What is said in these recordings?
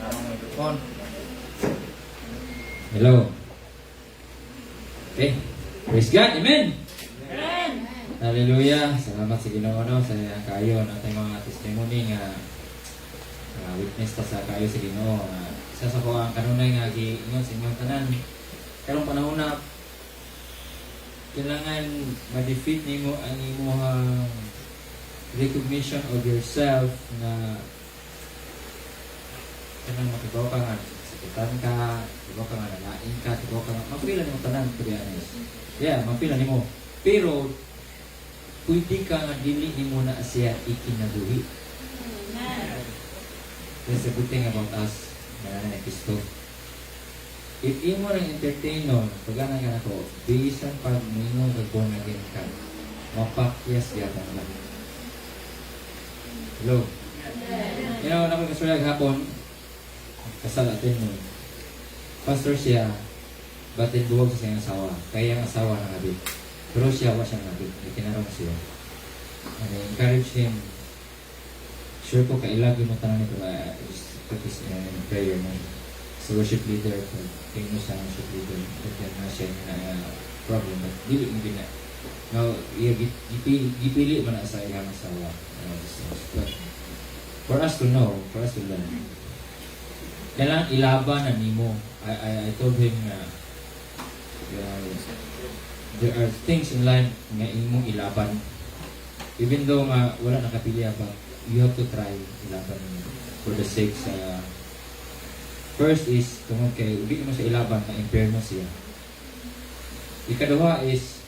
microphone. Hello. Okay. Praise God. Amen. Amen. Hallelujah. Salamat sa Ginoo no sa kayo natay mga testimony nga witness ta sa kayo sa Ginoo. Isa sa ko ang kanunay nga giingon sa inyong tanan. Karong panahon na kailangan ma-defeat nimo ang imong recognition of yourself na kanang makibaw ka nga sakitan ka, makibaw ka nga nalain ka, makibaw ka nga mapila nimo tanan to be honest. Yeah, mapila nimo. Pero pwede ka nga dili nimo na siya ikinabuhi. Amen. That's the good thing about us na Kristo. If imo rin entertain nun, pagana ka na ko, bisan pag ninyo nag-born again ka, mapakyas yata na. Hello? You know, naman kasurag hapon, kasal atin mo. Pastor siya, batin buwag sa siyang asawa. Kaya ang asawa nakabit. Pero siya wa siyang nakabit. Itinarong siya. And I encourage him. Sure ko kailagin mo tanan nito. Practice in prayer mo. Sa worship leader, famous sa worship leader. Kaya na siya na problem. But dili mo gina. Now, gipili man na sa iyang asawa. But for us to know, for us to learn, kailangan ilaban na nimo. I told him na there are things in life nga imong ilaban. Even though nga wala nakapili ba, you have to try ilaban for the sake sa first is tungod kay uli mo sa ilaban na impierno siya. Ikaduha is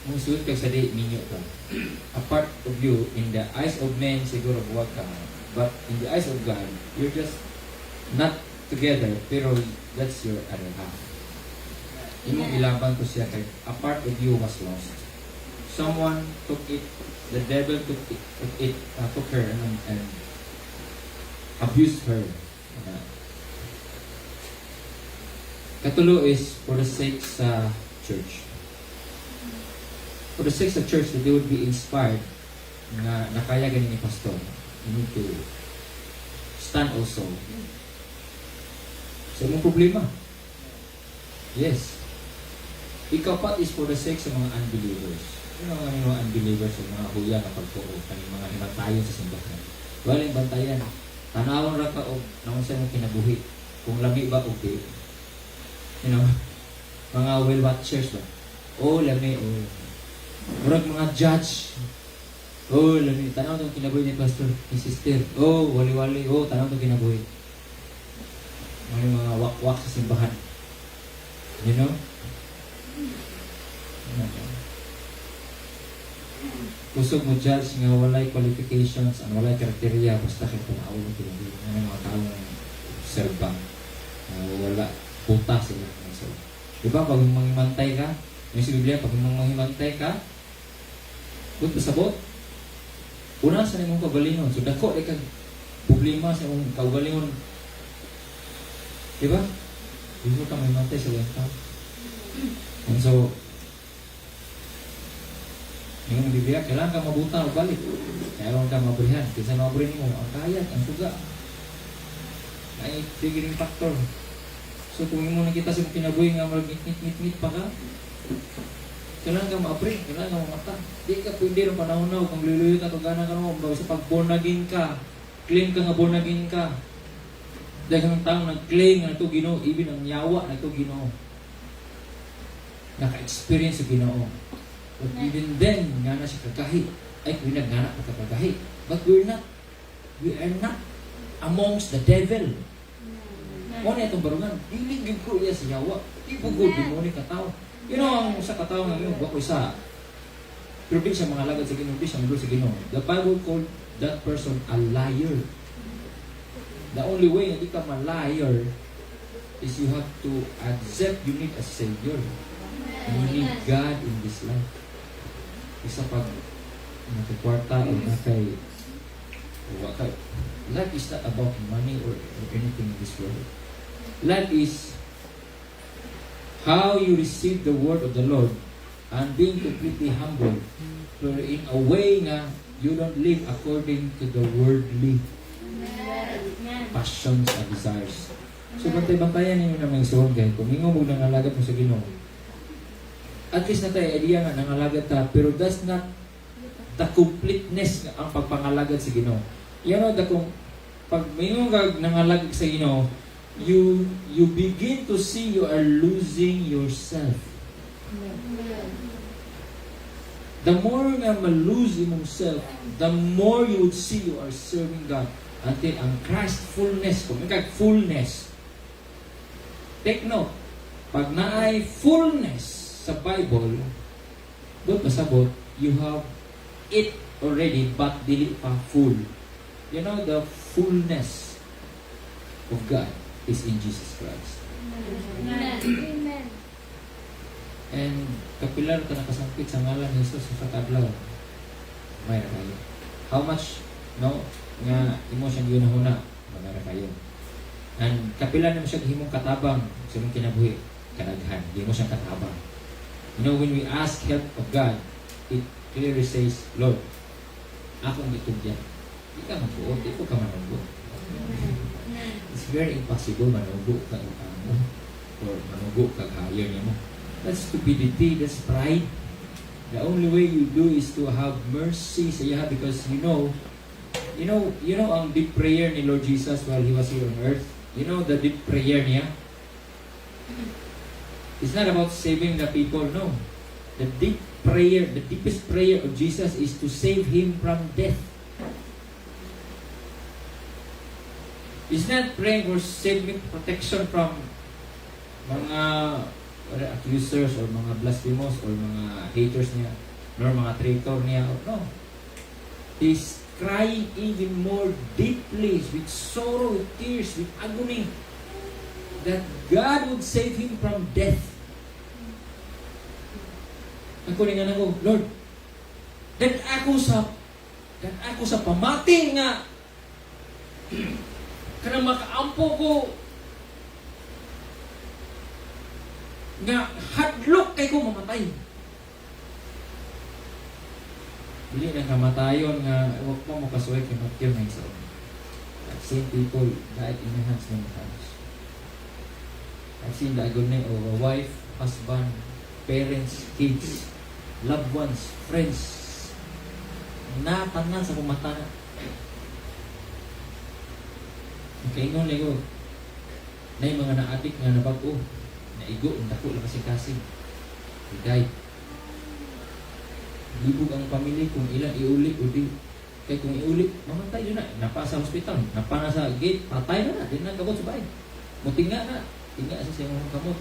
musuot ka sa di ninyo ka. A part of you in the eyes of men siguro buwag ka. But in the eyes of God, you're just not together, pero that's your other half. Imong ilaban ko siya kay a part of you was lost. Someone took it, the devil took her and abused her. Katulo is for the sake sa church. For the sake of church, that they would be inspired na nakaya ganin ni pastor. You need to stand also. Sa imong problema. Yes. Ikapat is for the sake sa mga unbelievers. Ano ang mga unbelievers o mga huya na pagtuo, kaning mga himatayon sa simbahan. Walang bantayan. Tanawon ra ka og naon sa imong kinabuhi. Kung lami ba o di. You know, mga well watchers ba? Oh, lami oh. Murag mga judge. Oh, lami. Tanaw itong kinabuhi ni pastor, ni sister. Oh, wali-wali. Oh, tanaw itong kinabuhi. Mga wak-wak sa simbahan. You know? Kusog mo judge nga walay qualifications and walay kriteria basta kay tanaw mo kinabuhi. Ano mga taong observang. Wala. Puta sila. So, diba, pag manghimantay ka, may si Biblia, pag manghimantay ka, kung pasabot, una sa nimong kaugalingon. So, dako, kag problema sa imong kaugalingon. Diba? Hindi ka may mantay sa iyong tao. And so, yung Biblia, kailangan ka mabuta o balik. Kailangan ka mabrihan. Kasi mabrihan mo, ang kayat, ang tuga. Ay, figuring factor. So, kung mo nakita sa kinabuhi nga mag-ngit-ngit pa ka, kailangan ka ma-apre, kailangan ka mamata. Di ka pwede rin panahon na, kung luluyo ka, kagana ka naman, sa pag born again ka, claim ka nga born again ka. Dahil ang taong nag-claim na ito Ginoo, even ang yawa na ito Ginoo. Naka-experience sa Ginoo. But even then, nga na siya kagahi. Ay, pinagngana ka kagahi. But we are not amongst the devil. Mo na itong barungan, iligid ko iya sa yawa. Ibugod mo ni katao. You know, ang sa katao nga yun, wako isa. Pero di siya mga lagad sa Ginoo, di siya mga sa Ginoo. The Bible called that person a liar. The only way na di ka ma-liar is you have to accept you need a Savior. And you need God in this life. Isa pag nakikwarta o nakay wakay. Life is not about money or anything in this world. Life is how you receive the word of the Lord and being completely humble. So in a way na you don't live according to the worldly. passions and desires. So, bantay-bantayan ninyo na mga isuon kayo. Kung mingo mo nangalagad mo sa Ginoo, at least na tayo idea nga nangalagad ta, pero that's not the completeness nga ang pagpangalagad sa Ginoo. Yan o, kung pag mingo ka nangalagad sa Ginoo, you begin to see you are losing yourself. The more nga ma-lose imong self, the more you would see you are serving God until ang Christ fullness, kung may fullness. Take note, pag naay fullness sa Bible, doon pasabot, you have it already but dili pa full. You know, the fullness of God is in Jesus Christ. Amen. And kapilar ka nakasangkit sa ngalan ni Jesus sa kadlaw. Mayra kayo. How much no nga imo siyang ginahuna, mayra kayo. And kapilar na mo siya himong katabang sa imong kinabuhi, kadaghan, di mo siyang katabang. You know, when we ask help of God, it clearly says, Lord, akong gitugyan. Di ka magbuot, di ko ka manubo. It's very impossible manubo ka mo or manubo ka higher niya mo. That's stupidity, that's pride. The only way you do is to have mercy sa iya because you know ang deep prayer ni Lord Jesus while He was here on earth. You know the deep prayer niya? It's not about saving the people, no. The deep prayer, the deepest prayer of Jesus is to save Him from death. He's not praying for saving protection from mga accusers or mga blasphemous or mga haters niya or mga traitor niya. No. He's crying even more deeply with sorrow, with tears, with agony that God would save him from death. Ako nga nako, Lord, dan ako sa pamati nga kanang makaampo ko nga hadlok kay ko mamatay. Dili na kamatayon nga wag mo makasuway kay Matthew 9:7. I've seen people died in the hands of hands. I've seen the agony of a wife, husband, parents, kids, loved ones, friends na tanan sa kumata na. Okay, ingon lego. Na yung mga naadik nga nabago, naigo, dako lang kasi. He died. Libog ang pamilya kung ilang iuli o di. Kaya kung iuli, mamatay yun na. Napa sa hospital, napa na sa gate, patay na. Di na kabot sa bahay. Mutinga na. Tinga sa siyang mga kamot.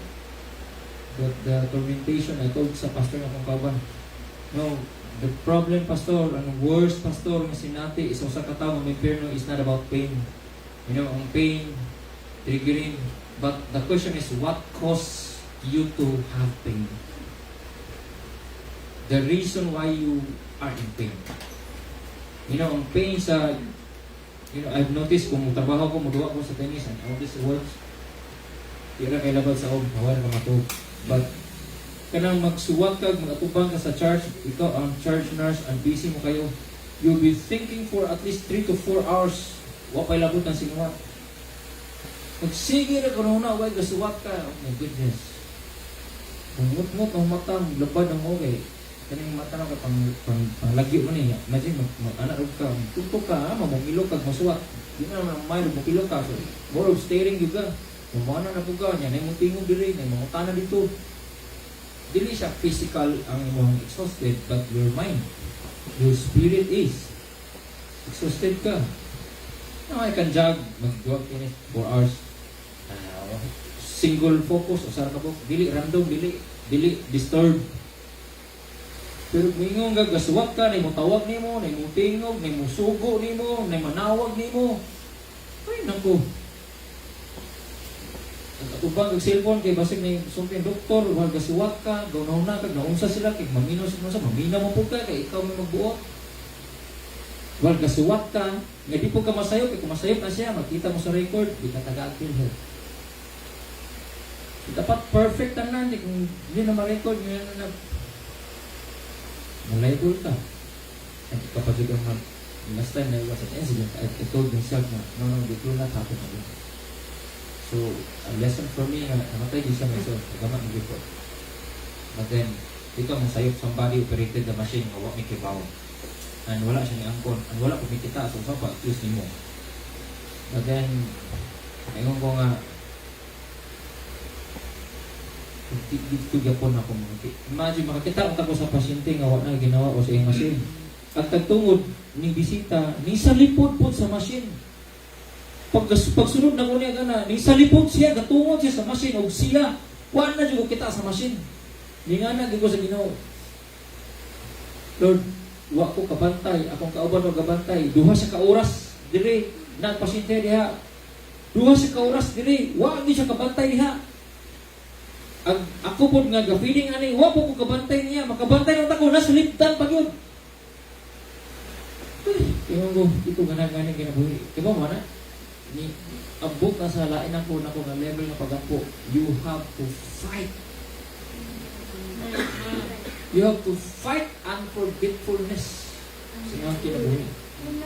But the tormentation, I told sa pastor na kong kawan, no, the problem, pastor, ang worst, pastor, na sinati, isang sa katawang may perno is not about pain. You know, ang pain, triggering. But the question is, what caused you to have pain? The reason why you are in pain. You know, ang pain sa, you know, I've noticed kung trabaho ko, muduwa ko sa tennis, and all these words, tira kay labad sa og, hawan ka matug. But, kanang magsuwag kag, mag-atubang ka sa church, ikaw ang church nurse, and busy mo kayo, you'll be thinking for at least 3 to 4 hours, wapay labot ng sinuwat. Magsige na kung na, why gasuwat ka, oh my goodness. Kung ngut-ngut ang mata, labad ang okay. Kaning mata na ka panglagyo mo niya. Imagine, mag-anak ka, tutok ka, mamumilok ka, masuwat. Di na naman may lumukilok ka. So, more of staring juga. Kumana na po ka, yan ay mong tingog diri, ay mga tanan dito. Dili siya physical ang imong exhausted, but your mind, your spirit is exhausted ka. Now, I can jog, mag-jog in 4 hours. Single focus, o sarap ka po. Dili random, dili disturb. Pero mingon nga gaswat ka, na mo tawag ni mo, na mo tingog, na mo sugo ni mo, na manawag ni mo. Ay, naku. Ubang kag cellphone kay basig ni sumpin doktor, wag gaswat ka, gawnaw na kag naunsa sila kay mamino sa mamina mo pud ka kay ikaw may magbuot. Wag gaswat ka, nga di po ka masayop, kay kumasayop na siya, makita mo sa record, di ka taga-active health. Dapat perfect tanan, kung hindi na ma-record, yun na malabel ka. At kapag last time there was an incident, I told myself na, no, it will not happen again. So, a lesson for me, namatay din siya myself, nagamat ng report. But then, dito mong sayop, somebody operated the machine, hawa may kibaw. And wala siya ni angkon, and wala po may kita, so saan pa, excuse ni mo. But then, ayun ko nga, dito gyapon ako mga. Imagine, makakita ang tako sa pasyente nga wala na ginawa o sa iyong machine. At tagtungod, ni bisita, ni sa lipod po sa machine. Pagsunod na muna ka na, ni sa lipod siya, gatungod siya sa machine, o siya, wala na dyan kita sa machine. Ni nga na, ko sa Ginoo. Lord, wa ko kabantay, akong kauban o kabantay, duha siya ka oras, dire, na pasyente diha. Duha siya ka oras, dire, wa di siya kabantay diha. Ako po nga ga-feeling ani, wa po ko kabantay niya, makabantay ng tako, nasa lipdan pag yun. Tingnan ko, ito ganang-ganang ginabuhi. Diba mo na? Ni, abot na sa lain ako na nga level na pag-apo. You have to fight. You have to fight unforgetfulness. Sinang kinabuhi.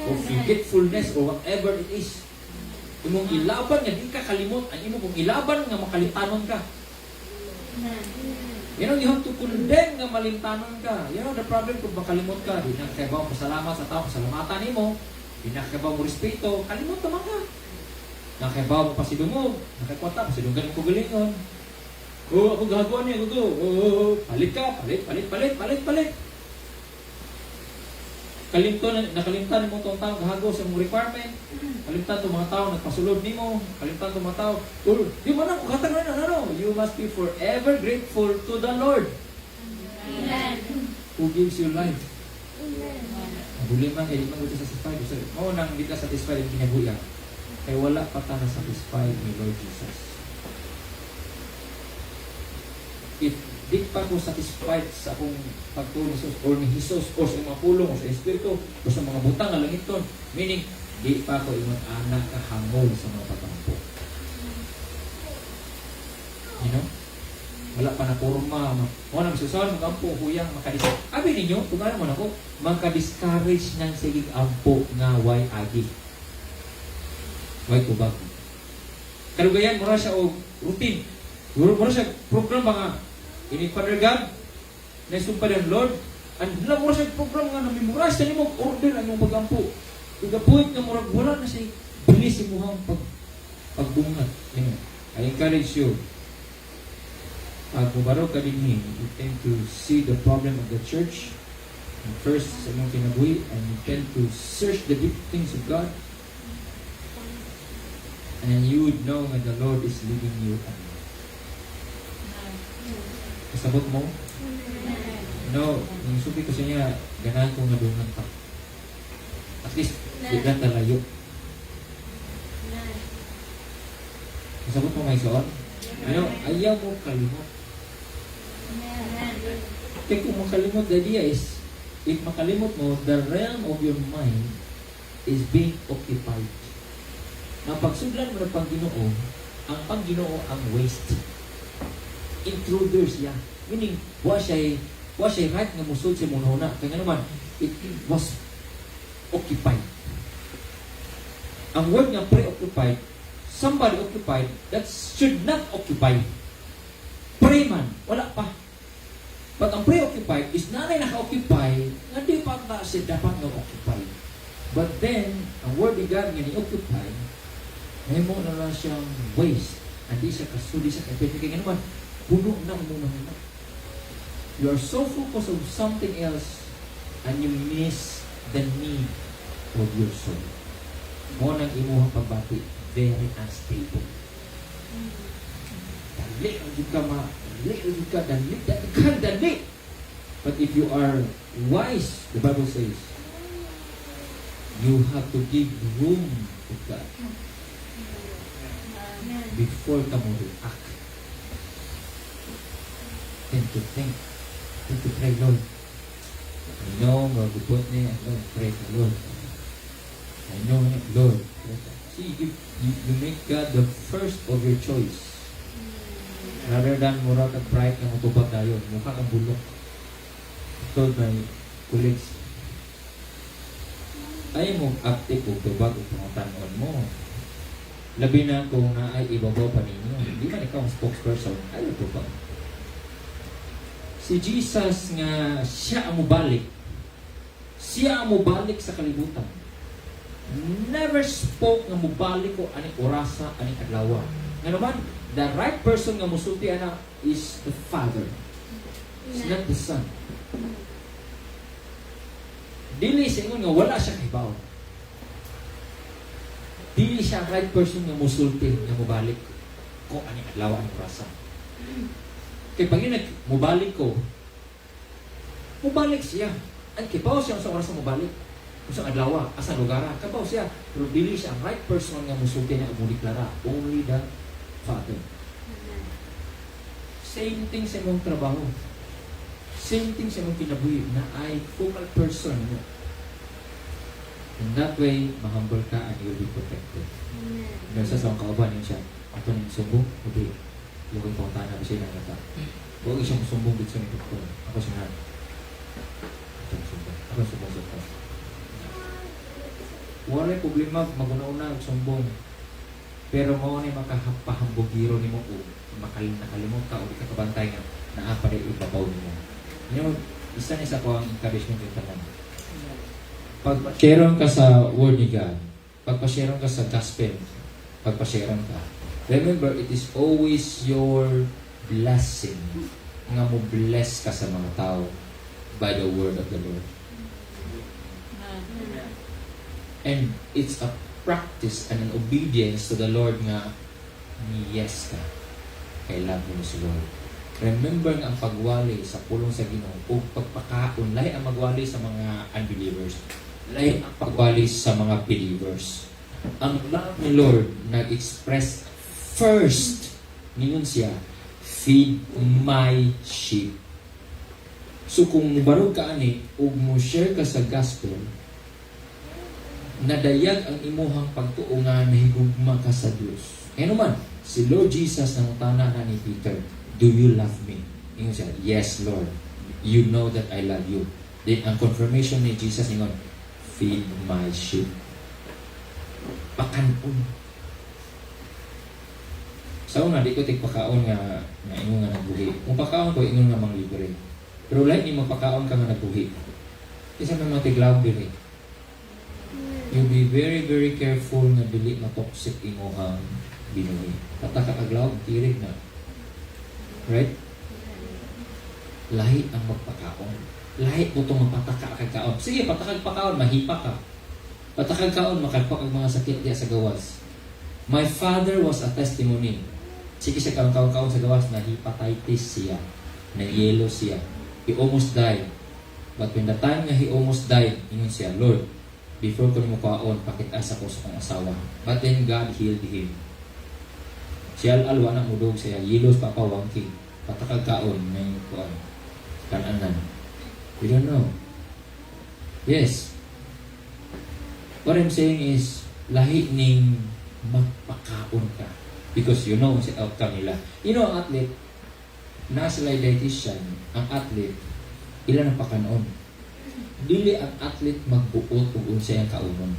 O forgetfulness or whatever it is. Imong ilaban nga di ka kalimot. Ang imo kung ilaban nga makalitanon ka. You know, you have to condemn nga malimtanon ka. You know, the problem kung makalimot ka, di na kaibaw pasalamat sa tao, pasalamatan nimo, di na kaibaw mo respeto, kalimot naman ka. Nakaibaw mo pasidungog, nakakwata, pasidunggan mo kugalingon. Oh, ako gagawa niya, gugo. Oh, palit ka, palit. Nakalimtan mo itong tao kahago sa mong requirement. Kalimtan itong mga tao nagpasulod ni mo. Kalimtan itong mga tao. Di mo na, kukatang na ano. You must be forever grateful to the Lord. Amen. Who gives you life. Amen. Huli man, hindi man ito satisfied. Oo nang hindi ka satisfied yung kinabuya. Kaya wala pa ka na satisfied ni Lord Jesus. If di pa ko satisfied sa akong pagtulong or ni Jesus o sa mga pulong o sa Espiritu o sa mga butang na langit ton, meaning di pa ko imong anak kahangol sa mga patampo. You know? Wala pa na porma. Wala nang susawan mga ampo huyang makadis. Abi ninyo, tungalan mo na ko, makadiscourage ng sigig ampo nga way agi. Way kubag. Kalugayan mura siya o routine. Mura siya program ba nga ini Father God, naisumpa ng Lord, and lang mo siya program nga namimorize na mo order ang iyong pagampo. To the point na murag wala na siya bilis imuhang pagbungat. I encourage you, pag mubaro ka din you tend to see the problem of the church, and first sa iyong kinabuhi, and you tend to search the deep things of God, and you would know that the Lord is leading you on. Kasabot mo? No, yung supi ko sa niya, ganahan kong nadungan pa. At least, di ka talayo. Kasabot mo ngayon soon? You know, ayaw mo kalimot. Kaya kung makalimot, the idea is, if makalimot mo, the realm of your mind is being occupied. Na pagsudlan mo ng Panginoon, ang Panginoon ang waste. Intruders siya. Meaning, wa siya right nga musod siya muna. Kaya nga naman, it was occupied. Ang word nga preoccupied, somebody occupied, that should not occupy. Pray man, wala pa. But ang preoccupied is nanay naka-occupy, nga di pa na siya dapat nga occupy. But then, ang word ni God nga ni-occupy, may mo na lang siyang waste. Hindi siya kasuli sa kapit. Kaya nga naman, puno na mo na. You are so focused on something else and you miss the need of your soul. Mo nang imuhang pagbati, very unstable. Dali ang dali. But if you are wise, the Bible says, you have to give room to God before ka mo react. Tend to think, tend to pray, Lord. I know, Lord, the put niya, Lord, pray the Lord. I know, Lord. See, you make God the first of your choice. Rather than mura kang bright na matubag tayo, mukha kang bulok. I told my colleagues, ay mo active o tubag o pangutan mo. Labi na kung naay ibabaw pa ninyo. Hindi man ikaw ang spokesperson, ay tubag. Si Jesus nga siya ang mubalik. Siya ang mubalik sa kalibutan. Never spoke nga mubalik ko aning orasa, aning adlaw. Nga naman, the right person nga musulti ana is the Father. It's not the Son. Dili sa ingon nga wala siya kahibaw. Dili siya ang right person nga musulti nga mubalik ko aning adlaw, aning orasa. Kaya pag yun mubalik ko, mubalik siya. Ang kibaw siya sa oras na mubalik. Kung sa adlaw, asa lugar, kabaw siya. Pero dili siya ang right person nga musulti na amuliklara. Only the Father. Same thing sa imong trabaho. Same thing sa imong kinabuhi na ay focal person mo. In that way, mahumble ka and you'll be protected. Dahil sa isang kauban yun siya, ato nang sumbong, okay, yung kong tanah na siya nangata. Huwag siyang sumbong dito sa doktor. Ako siya na. Ako sumbong sa doktor. Wala problema, maguna-una sumbong. Pero mo na makapahambugiro ni mo o nakalimot ka o di ka kabantay nga naapa rin ibabaw ni mo. Yung isa ni sa ko ang encouragement yung tanan. Pag-shareon ka sa Word ni God, pagpa-shareon ka sa Gospel, pagpa-shareon ka, remember, it is always your blessing nga mo bless ka sa mga tao by the Word of the Lord. And it's a practice and an obedience to the Lord nga ni yes ka kay love mo si Lord. Remember nga ang pagwali sa pulong sa Ginoo o pagpakaon, lahi ang magwali sa mga unbelievers, lahi ang pagwali sa mga believers. Ang love ni Lord nag-express first ningon siya, feed my sheep. So kung barog ka ani ug mo share ka sa gospel, nadayag ang imuhang pagtuo nga nahigugma ka sa Dios. Ano man, si Lord Jesus nangutana na ni Peter, do you love me? Ingon siya, yes Lord. You know that I love you. Then ang confirmation ni Jesus ingon, feed my sheep. Pakanon. Sa una, di ko tigpakaon nga ingon nga nagbuhi. Kung pakaon ko, ingon nga mang libre. Pero like ni mo pakaon ka nga nagbuhi. Isa may mga tiglaw diri. You be very, very careful na dili na toxic imuhang binuhi. Pataka aglaw, tirig na. Right? Lahi ang magpakaon. Lahi po itong mapataka kag kaon. Sige, patakag pakaon, mahipa ka. Patakag kaon, makagpak ang mga sakit diya sa gawas. My father was a testimony. Sige siya kaon-kaon sa gawas na hepatitis siya. Na yellow siya. He almost died. But when the time nga he almost died, ingon siya, Lord, before ko ni mo kaon, pakitas ako sa kong asawa. But then God healed him. Siya alwa na mudog siya, yilos papawangking. Patakag kaon na yung kuan. Kananan. We don't know. Yes. What I'm saying is, lahi ning magpakaon ka. Because you know si outcome nila. You know, ang athlete, nasa dietitian, ang athlete, ilan ang pakanon. Dili ang athlete magbuot kung unsay ang kaunon.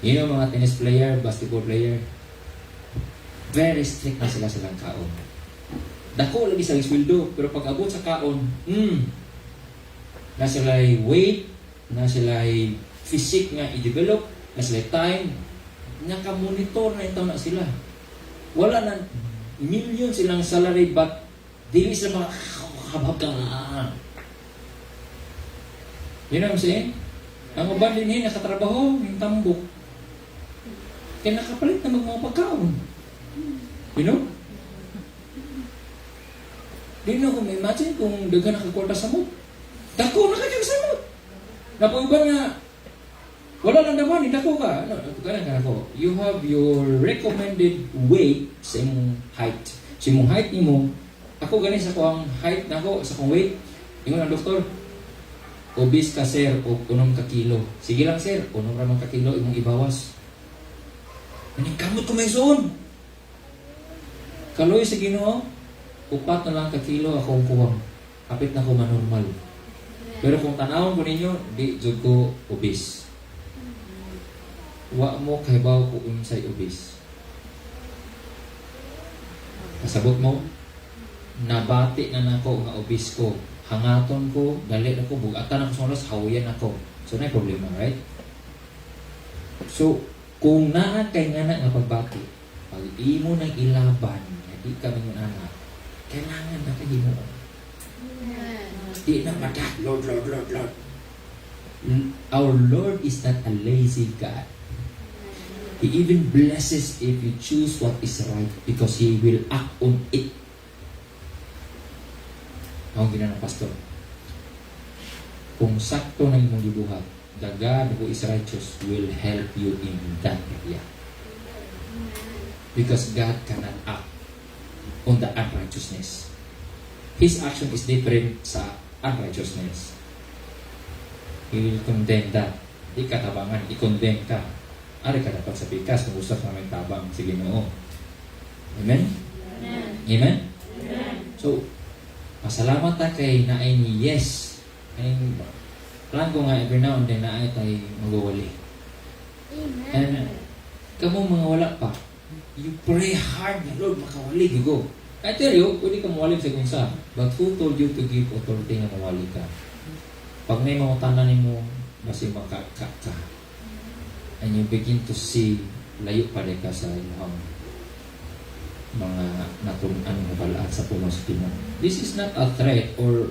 You know, mga tennis player, basketball player, very strict na sila silang kaon. Dako lagi sa sweldo, pero pag abot sa kaon, na sila'y weight, na sila'y physique nga i-develop, na sila'y time, naka-monitor na ito na sila. Wala na, million silang salary, but dili sila makakabab ka nga. You know what I'm saying? Ang uban din nakatrabaho, yung tambok. Kaya nakapalit na mga pagkaon. You know? Di na kung imagine kung daga nakakwarta sa mo. Dako, nakakag sa mo. Napauban nga, wala lang naman, dako ka. Ano, ganun ka ako. You have your recommended weight sa imong height. Sa imong height ni mo, ako ganin sa ko ang height na ako, sa kong weight. Ingon ang doktor, obese ka sir, o 6 ka kilo. Sige lang sir, 6 ramang ka kilo, imong ibawas. Anong kamot ko may soon? Kaloy sa Ginoo, 4 na lang ka kilo akong kuwang. Kapit na ko manormal. Pero kung tanawon ko ninyo, di jud ko obese. wa mo kahibaw ko unsay ubis. Kasabot mo, nabati na nako nga ubis ko. Hangaton ko, dali ako, bugatan ako sa oras, hawayan ako. So, na problema, right? So, kung naa kay nga nga pagbati, pag imo ng ilaban, hindi kami ng anak, kailangan na kayo mo. Di na mata, Lord, Lord, Lord, Lord. Our Lord is not a lazy God. He even blesses if you choose what is right because He will act on it. Ang ginanong pastor, kung sakto na imong gibuhat, the God who is righteous will help you in that area. Because God cannot act on the unrighteousness. His action is different sa unrighteousness. He will condemn that. Di ka tabangan, i-condemn ka. Ari ka dapat sa pikas kung gusto ka may tabang. Sige no. Amen? Amen? So, masalamat ta kay naay ni yes. Ay, plan ko nga every now and then naay tayo magwawali. And, kamo mga wala pa, you pray hard na Lord, makawali, you go. I tell you, pwede ka mawali sa kunsa. But who told you to give authority na mawali ka? Pag may mga tanan mo, basi makaka ka. And you begin to see, layo pa rin ka sa ilang mga naturunan mo balaan sa puno sa Pinoy. This is not a threat or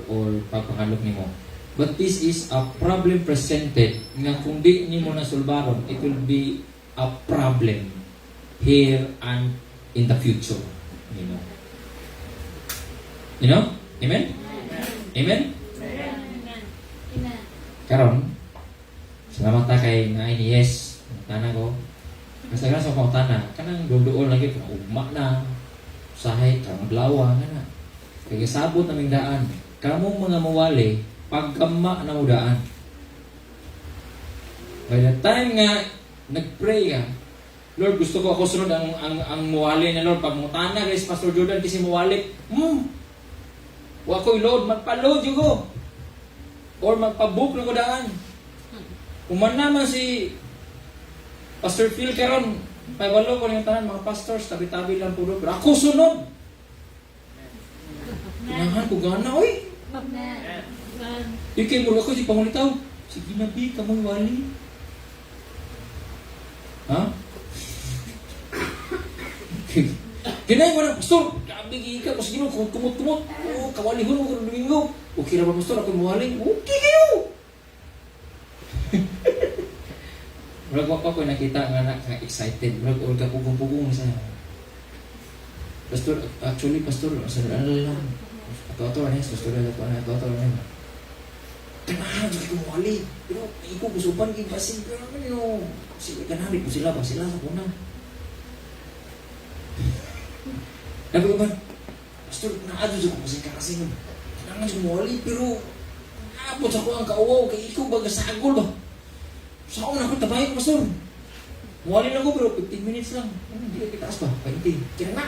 papangalok ni mo. But this is a problem presented nga kung di ni mo nasulbaron, it will be a problem here and in the future. You know? You know? Amen? Amen? Karon, salamat ta kay nga ini yes. Tana ko. Kasi nga sa kong tana, kanang doon lagi kung ugma na, sahay, kang blawa, nga na. Kaya sabot naming daan, kamong mga mawali, pagkama na mo daan. By the time nga, nag-pray ka, Lord, gusto ko ako sunod ang mawali na Lord. Pag mo tana, guys, Pastor Jordan, kasi mawali, wa ko'y Lord, magpa-load yung ko. Or magpa-book na ko daan. Kuman naman si Pastor Phil karon, paibalo ko yung tanan, mga pastors, tabi-tabi lang po doon. Ako sunod! Kinahan ko gana, oy! Ikay mo ako si Pangulitaw. Sige na, B, kamoy wali. Ha? Kinay mo na, Pastor! Kabigi ka, kasi mo, kumot-kumot. Oh, kawalihon mo kung Domingo. Okay na ba, Pastor, ako mawali? Okay kayo! Murag pa ko nakita nga excited. Murag ka pugong-pugong sa Pastor, actually, Pastor, sa lang. Ato-ato na Pastor, ato-ato na. Kanahan, dyan ko mawali. Pero, ikaw gusupan, kipasin ka naman yun. Sige, kanari po sila sa kuna. Sabi ko ba, Pastor, naadyo sa kumasin ka kasi kailangan siya mawali, pero naabot sa ko ang kauwaw, kay ikaw baga sa agol ba? Sa ako na ako, tabahin ko, Pastor. Mawali lang ko, pero 15 minutes lang. Hindi ka pitaas ba? 20. Kaya na.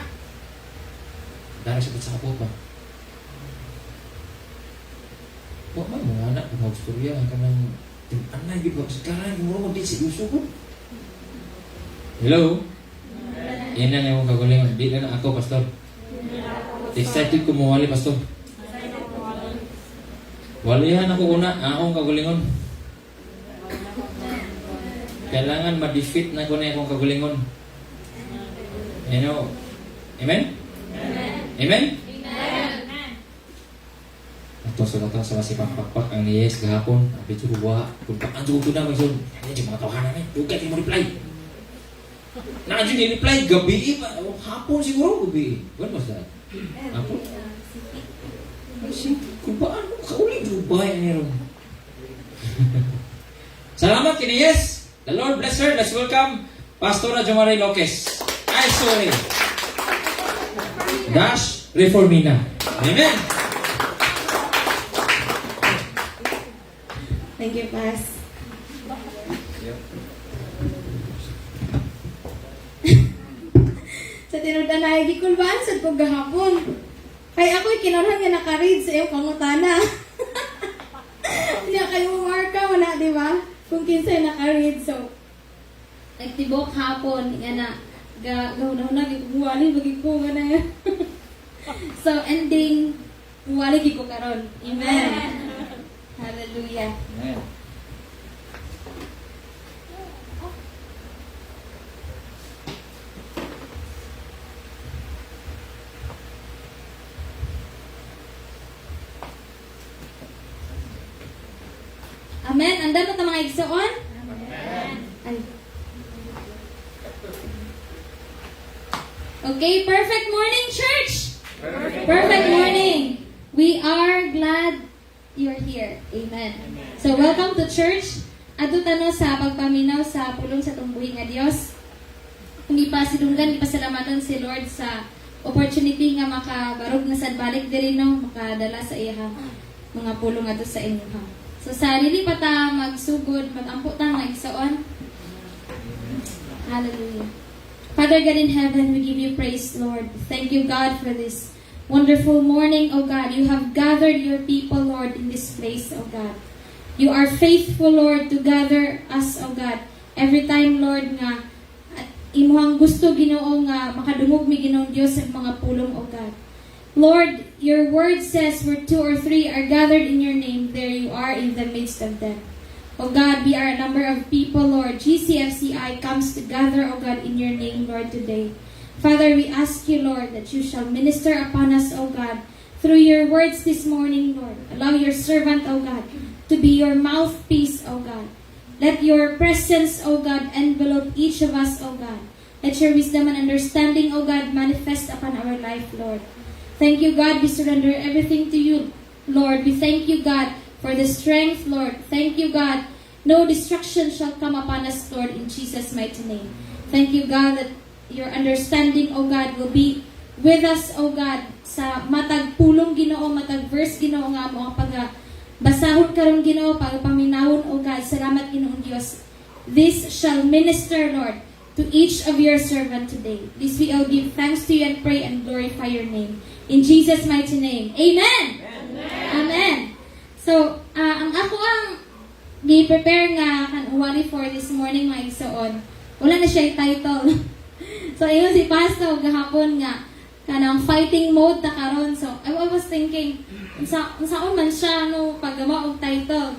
Dahil siya sa kapot ba? Huwag man, mga anak, mga istorya, ka ng anay, di ba? Sekarang, yung murong di si Yuso ko. Hello? Yan na yung kagulingan. Di na ako, Pastor. Excited ko mawali, Pastor. Walihan ako una, akong kagulingon. Kailangan ma-defeat na ko na akong kagulingon. You know? Amen? Amen? Ito sa latang sa masipang-pakpak ang niyes gahapon. Abi ko buha. Kung paano ko na mag-zone. Ano yung mga tawanan namin? Huwag kayo mo reply. Nakadyo ni reply. Gabi pa. Hapon siguro. Gabi. When was that? Hapon? Kung paano kaulit Dubai meron. Salamat kini yes. The Lord bless her. Let's welcome Pastora Jomari Loques. Ay, sorry. Dash Reformina. Amen. Thank you, Pas. Sa tinudan na gikulbaan sa ko gahapon. Kaya ako'y kinarhan nga naka-read sa iyong pangutana. Hindi kayo marka mo na, di ba? Kung kinsay naka-read. So, nagtibok hapon nga na gahuna gikuwali bagi ko nga na. So ending wali gid ko karon. Amen. Hallelujah. Amen. Amen. Anda mo ta mga igsoon? Amen. Ay. Okay, perfect morning, church. Perfect morning. We are glad you're here. Amen. So, welcome to church. Adto tano sa pagpaminaw sa pulong sa tumbuhi nga Dios. Hindi pa sidunggan, di pasalamatan si Lord sa opportunity nga makabarog na sad balik diri no, makadala sa iya mga pulong ato sa inyo ha. So, sa dili pa ta magsugod, magampo ta nga igsoon. Hallelujah. Father God in heaven, we give you praise, Lord. Thank you, God, for this wonderful morning, oh God. You have gathered your people, Lord, in this place, oh God. You are faithful, Lord, to gather us, oh God. Every time, Lord, nga imuhang gusto Ginoo nga makadungog mi Ginoong Dios sa mga pulong, oh God. Lord, your word says where 2 or 3 are gathered in your name, there you are in the midst of them. Oh God, we are a number of people, Lord. GCFCI comes together, oh God, in your name, Lord, today. Father, we ask you, Lord, that you shall minister upon us, oh God, through your words this morning, Lord. Allow your servant, oh God, to be your mouthpiece, oh God. Let your presence, oh God, envelope each of us, oh God. Let your wisdom and understanding, oh God, manifest upon our life, Lord. Thank you, God. We surrender everything to you, Lord. We thank you, God, for the strength, Lord. Thank you, God. No destruction shall come upon us, Lord, in Jesus' mighty name. Thank you, God, that your understanding, O God, will be with us, O God, sa matag pulong Ginoo, matag verse Ginoo nga mo, pag basahon karon Ginoo, pag paminawon, O God, salamat Ginoong Dios. This shall minister, Lord, to each of your servant today. This we all give thanks to you and pray and glorify your name. In Jesus' mighty name. Amen! Amen! Amen. So, ang ako ang gi-prepare nga kanuwali for this morning mga igsoon. Wala na siya yung title. So, ayun si Pastor gahapon nga kanang fighting mode ta karon. So, I was thinking unsaon man siya no paggama og title.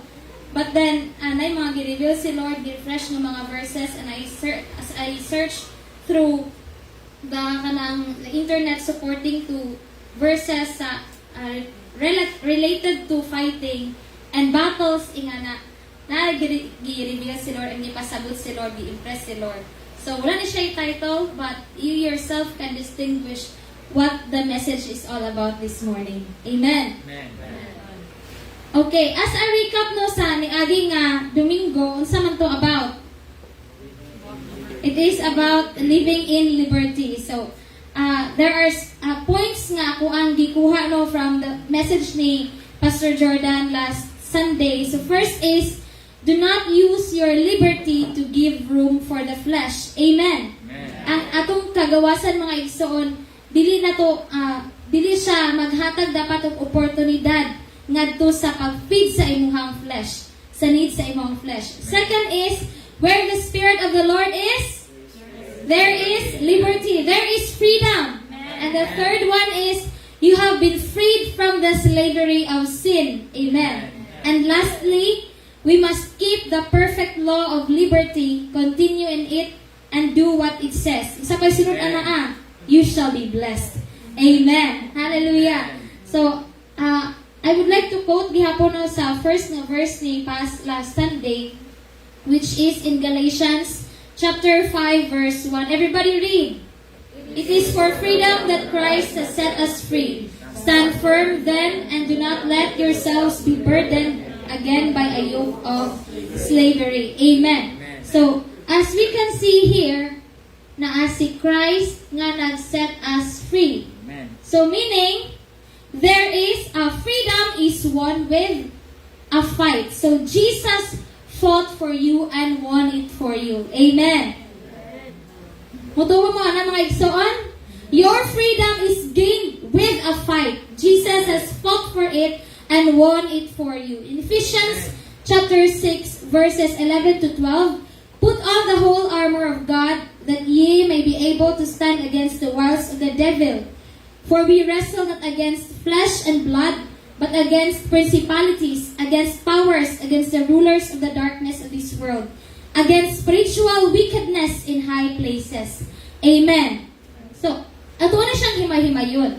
But then anay mga gi-reveal si Lord, gi-refresh ng mga verses, and as I search through the kanang internet supporting to verses sa related to fighting and battles ingana na gi-reveal si Lord and gipasagot si Lord, gi-impress si Lord. So wala na siya yung title, but you yourself can distinguish what the message is all about this morning. Amen. Amen. Okay, as a recap no sa niaging Domingo, unsa man to about? It is about living in liberty. So there are points nga ako ang gikuha no from the message ni Pastor Jordan last Sunday. So first is, do not use your liberty to give room for the flesh. Amen. Amen. Ang atong kagawasan mga igsoon, dili siya maghatag dapat og oportunidad ngadto sa pag-feed sa imong flesh, sa needs sa imong flesh. Second is, where the Spirit of the Lord is, there is liberty, there is freedom. And the third one is, you have been freed from the slavery of sin. Amen. And lastly, we must keep the perfect law of liberty, continue in it, and do what it says. Isa pa sunod ana you shall be blessed. Amen. Hallelujah. So, I would like to quote gihapon sa first na verse ni last Sunday, which is in Galatians chapter 5 verse 1. Everybody read. It is for freedom that Christ has set us free. Stand firm then, and do not let yourselves be burdened again by a yoke of slavery. Amen. So, as we can see here, na si Christ nga nag-set us free. Amen. So, meaning, there is a freedom is won with a fight. So, Jesus fought for you and won it for you. Amen. Mutuwa mo ana mga igsoon? Your freedom is gained with a fight. Jesus has fought for it and won it for you. In Ephesians chapter 6 verses 11 to 12, Put on the whole armor of God, that ye may be able to stand against the wiles of the devil. For we wrestle not against flesh and blood, but against principalities, against powers, against the rulers of the darkness of this world, against spiritual wickedness in high places. Amen. So, ato na siyang himay-himayon.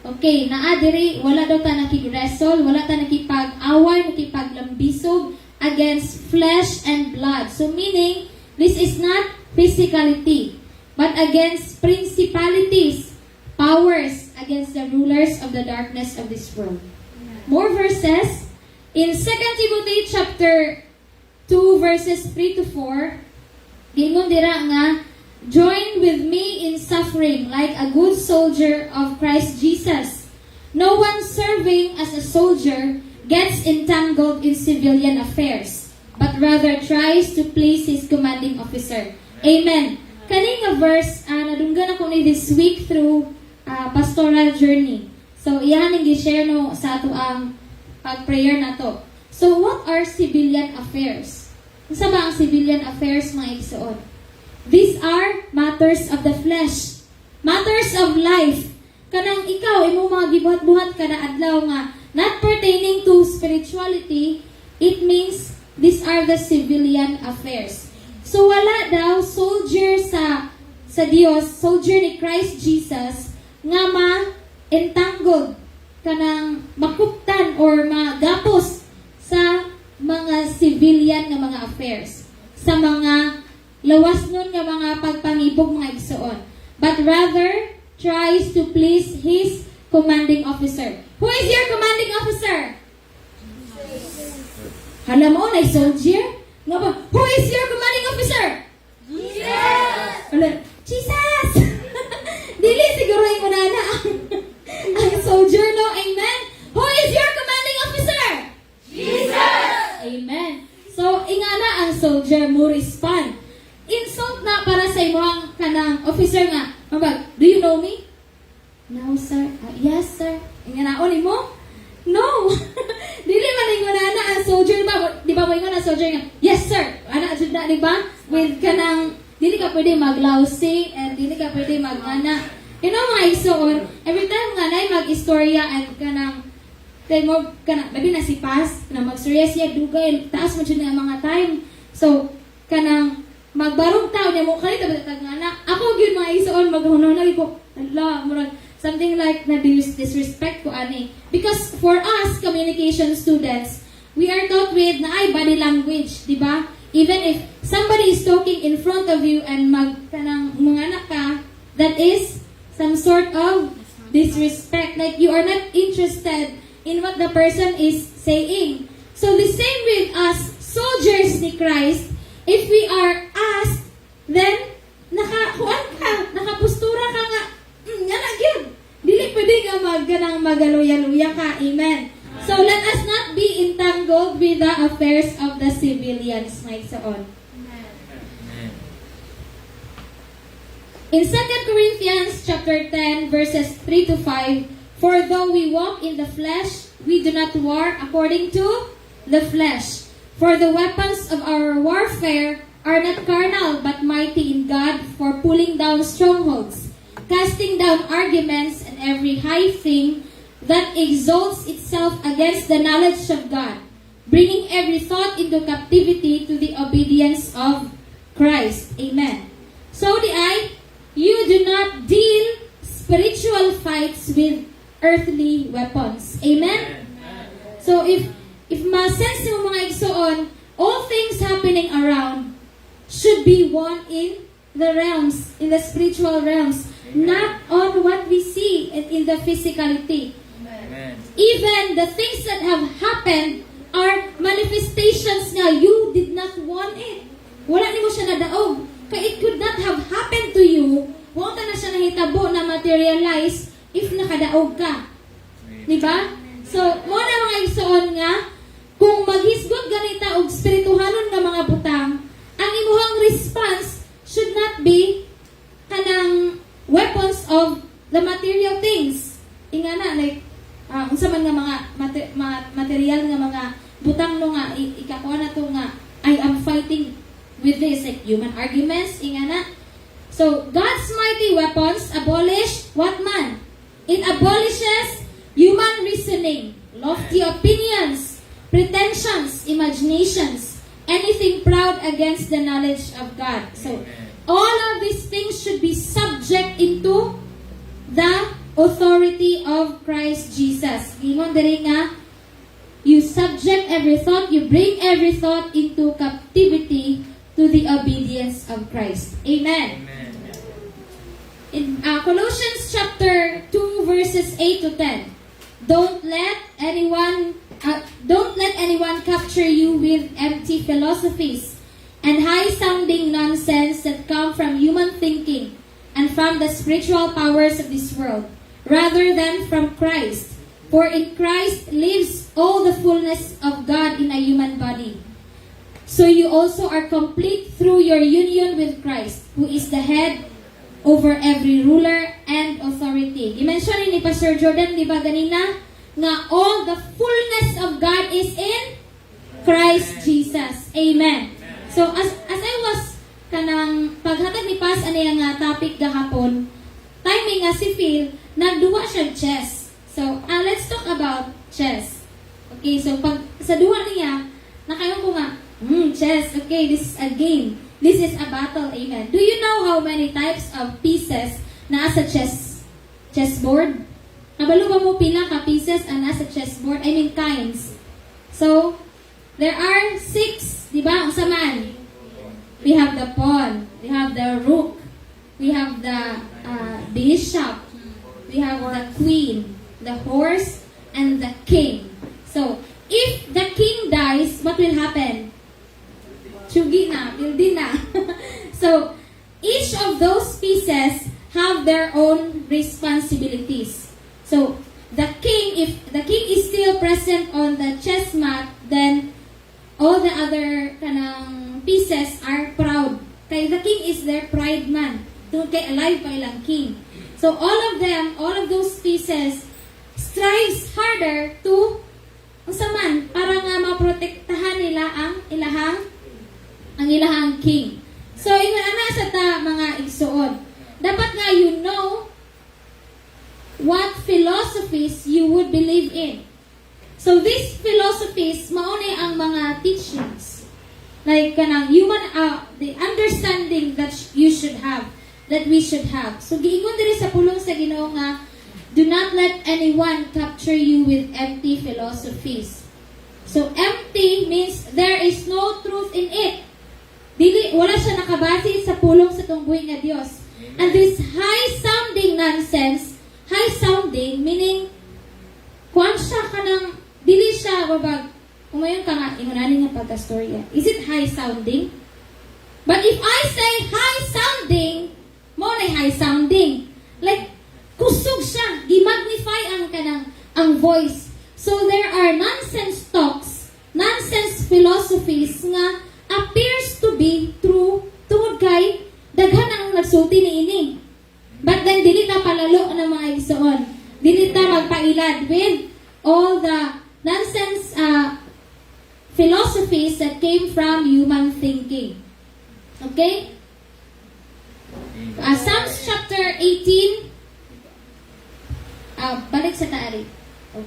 Okay, naa diri, wala daw ta nakig-wrestle, wala ta nakipag-away, nakipaglambisog against flesh and blood. So meaning, this is not physicality, but against principalities, powers, against the rulers of the darkness of this world. More verses. In 2 Timothy chapter 2 verses 3 to 4, gingon dira nga, join with me in suffering like a good soldier of Christ Jesus. No one serving as a soldier gets entangled in civilian affairs, but rather tries to please his commanding officer. Amen. Kani nga verse, nadunggan ako ni this week through pastoral journey. So, iyan ang gi-share no sa ato ang pag-prayer na to. So, what are civilian affairs? Unsa ba ang civilian affairs, mga igsoon? These are matters of the flesh. Matters of life. Kanang ikaw, imo mga gibuhat-buhat kada adlaw nga not pertaining to spirituality, it means these are the civilian affairs. So wala daw soldier sa Dios, soldier ni Christ Jesus nga ma-entangled kanang makuptan or magapos sa mga civilian nga mga affairs, sa mga lawas nun nga mga pagpangibog mga igsoon, but rather tries to please his commanding officer. Who is your commanding officer? Hala mo na soldier? Nga ba? Who is your commanding officer? Jesus! Hala, Jesus! Dili siguro yung unana ang soldier, no? Amen? Who is your commanding officer? Jesus! Amen. So, ingana ang soldier mo respond. Insult na para sa imong kanang officer nga. Mabag, do you know me? No, sir. Yes, sir. Inganaon mo? No. Dili man ingonana ang soldier ba? Di ba mo ingon ang soldier nga? Yes, sir. Ana jud na, di ba? With kanang dili ka pwede maglousy and dili ka pwede magana. You know mga igsoon, every time nga nay mag-istorya and kanang kay mo kanang labi na si Pas na magstorya siya dugay taas man jud na ang mga time. So kanang magbarong tao niya mo kanita ba nga na ako gyud mga igsoon maghunahuna ko. Allah, murag something like na disrespect ko ani. Because for us communication students, we are taught with na ay body language, di ba? Even if somebody is talking in front of you and kanang mungana ka, that is some sort of disrespect. Like you are not interested in what the person is saying. So the same with us, soldiers ni Christ, if we are asked, then nakakuan ka, nakapustura ka nga, nga na gyud. Dili pwede ka ganang magaluya-luya ka. Amen. So let us not be entangled with the affairs of the civilians, my son. In 2 Corinthians chapter 10 verses 3 to 5, for though we walk in the flesh, we do not war according to the flesh. For the weapons of our warfare are not carnal, but mighty in God for pulling down strongholds, casting down arguments and every high thing that exalts itself against the knowledge of God, bringing every thought into captivity to the obedience of Christ. Amen. So you do not deal spiritual fights with earthly weapons. Amen? So if ma-sense mo mga igsoon, all things happening around should be won in the realms, in the spiritual realms, not on what we see in the physicality. Amen. Even the things that have happened are manifestations nga you did not want it. Wala ni mo siya nadaog. Kaya it could not have happened to you. Wala na siya nahitabo na materialize if nakadaog ka. Diba? So, muna mga igsoon nga, kung maghisgot ganita og spirituhanon nga mga butang, ang imuhang response should not be kanang weapons of the material things. Ingana, like, unsa man nga mga material nga mga butang no nga ikakuha na to nga I am fighting with this, like human arguments, ingana. So, God's mighty weapons abolish what man? It abolishes human reasoning, lofty opinions, pretensions, imaginations, anything proud against the knowledge of God. So, all of these things should be subject into the authority of Christ Jesus. Ingon diri nga, you subject every thought, you bring every thought into captivity to the obedience of Christ. Amen. In Colossians chapter 2 verses 8 to 10. Don't let anyone capture you with empty philosophies and high-sounding nonsense that come from human thinking and from the spiritual powers of this world, rather than from Christ. For in Christ lives all the fullness of God in a human body. So you also are complete through your union with Christ, who is the head over every ruler and authority. I-mention ni Pastor Jordan, di ba ganina, nga all the fullness of God is in Christ Jesus. Amen. So, as I was kanang paghatag ni Pas, ano yung topic gahapon, timing nga si Phil, nagduwa siya chess. So, let's talk about chess. Okay, so pag sa duwa niya, nakayon ko nga, chess, okay, this is a game. This is a battle, amen. Do you know how many types of pieces na sa chessboard? Kabalo ba mo pila ka pieces ang nasa chessboard? I mean kinds. So, there are 6, di ba? Ang saman. We have the pawn. We have the rook. We have the bishop. We have the queen, the horse, and the king. So, if the king dies, what will happen? Chugi na, building na. So, each of those pieces have their own responsibilities. So, if the king is still present on the chess mat, then all the other kanang pieces are proud. Kaya the king is their pride man. Kaya alive pa ilang king. So, all of those pieces strives harder to usaman para nga maprotektahan nila ang ilahang king. So, ingon ana sa ta mga igsuon. Dapat nga you know what philosophies you would believe in. So, these philosophies mauni ang mga teachings. Like kanang human the understanding that you should have, that we should have. So, giingon diri sa pulong sa Ginoo nga, do not let anyone capture you with empty philosophies. So, empty means there is no truth in it. Wala siya nakabase sa pulong sa tunggoy nga Dios. And this high-sounding nonsense, high-sounding, meaning, kuwan siya ka ng, dili siya, babag, umayon ka nga, ingunanin nga pagka-storya. Is it high-sounding? But if I say high-sounding, mo na high-sounding. Like, kusog siya, gi-magnify ang voice. So there are nonsense talks, nonsense philosophies nga appears to be true tungod kay daghan ang nagsulti niini. But then dili ta palalo ng mga igsoon. Dili ta magpailad with all the nonsense philosophies that came from human thinking. Okay? Psalms chapter 18 balik sa taari.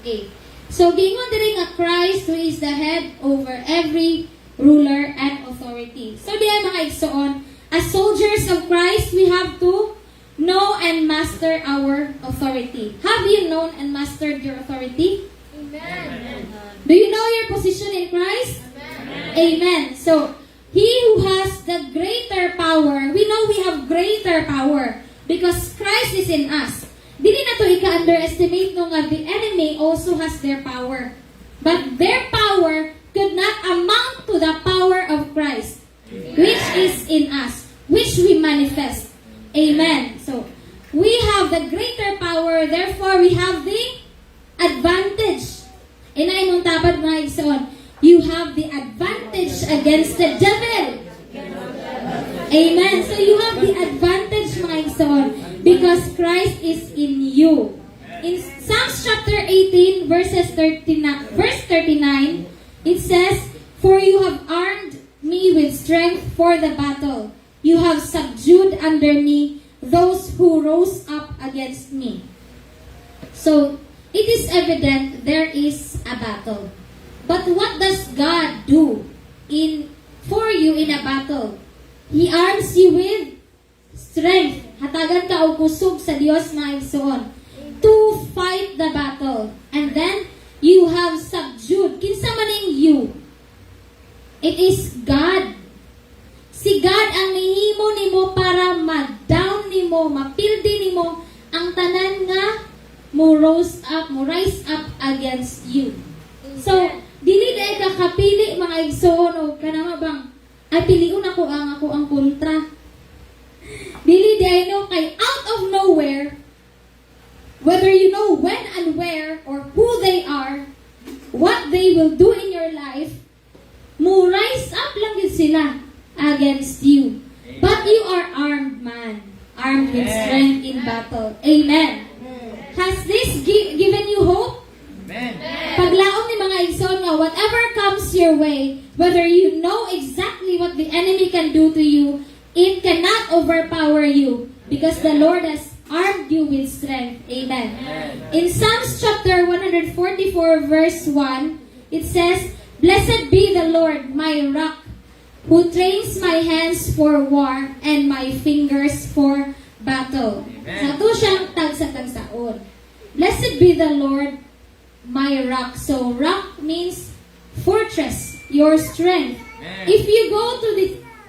Okay. So, gingon diri nga Christ who is the head over every ruler and authority. So, diya mga igsoon, as soldiers of Christ, we have to know and master our authority. Have you known and mastered your authority? Amen. Do you know your position in Christ? Amen. Amen. So, he who has the greater power, we know we have greater power because Christ is in us. Dili na to ika-underestimate no nga the enemy also has their power. But their power could not amount to the power of Christ, which is in us, which we manifest. Amen. So, we have the greater power, therefore we have the advantage. Inay mong tapad mga igsoon, you have the advantage against the devil. Amen. So, you have the advantage mga igsoon because Christ is in you. In Psalms chapter 18, verse 39, it says, "For you have armed me with strength for the battle. You have subdued under me those who rose up against me. So, it is evident there is a battle. But what does God do for you in a battle? He arms you with strength. Hatagan ka og kusog sa Dios mga igsoon to fight the battle. And then, you have subdued. Kinsa maning you? It is God. Si God ang nihimo nimo para ma-down nimo, mapildi nimo ang tanan nga mo rise up against you. So, dili dahil ka kapili mga igsoon o kanama bang ay piliun ako ang kontra. Dili dahil no kay out of nowhere, whether you know when and where or who they are, what they will do in your life, mo rise up lang yun sila against you. But you are armed, man. Armed with strength in battle. Amen. Has this given you hope? Paglaom ni mga igsoon nga, whatever comes your way, whether you know exactly what the enemy can do to you, it cannot overpower you because the Lord has armed you with strength. Amen. In Psalms chapter 144 verse 1, it says, "Blessed be the Lord, my rock, who trains my hands for war and my fingers for battle." Sa to siyang tagsa-tagsaon. Blessed be the Lord, my rock. So, rock means fortress, your strength. If you go to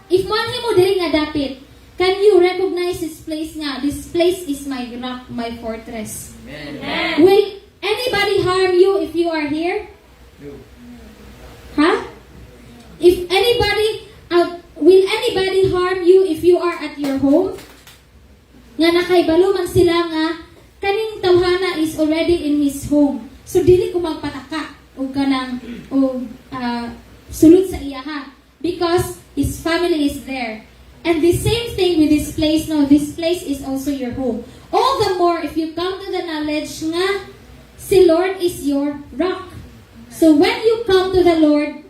if manhi mo diri nga dapit, can you recognize this place nga? This place is my rock, my fortress. Will anybody harm you if you are here? Huh? If anybody, will anybody harm you if you are at your home? Nga nakaibalo man sila nga, kaning tawhana is already in his home. So, dili ko magpataka o kanang sulod sa iya ha. Because his family is there. And the same thing with this place. No, this place is also your home. All the more if you come to the knowledge nga, si Lord is your rock. So, when you come to the Lord,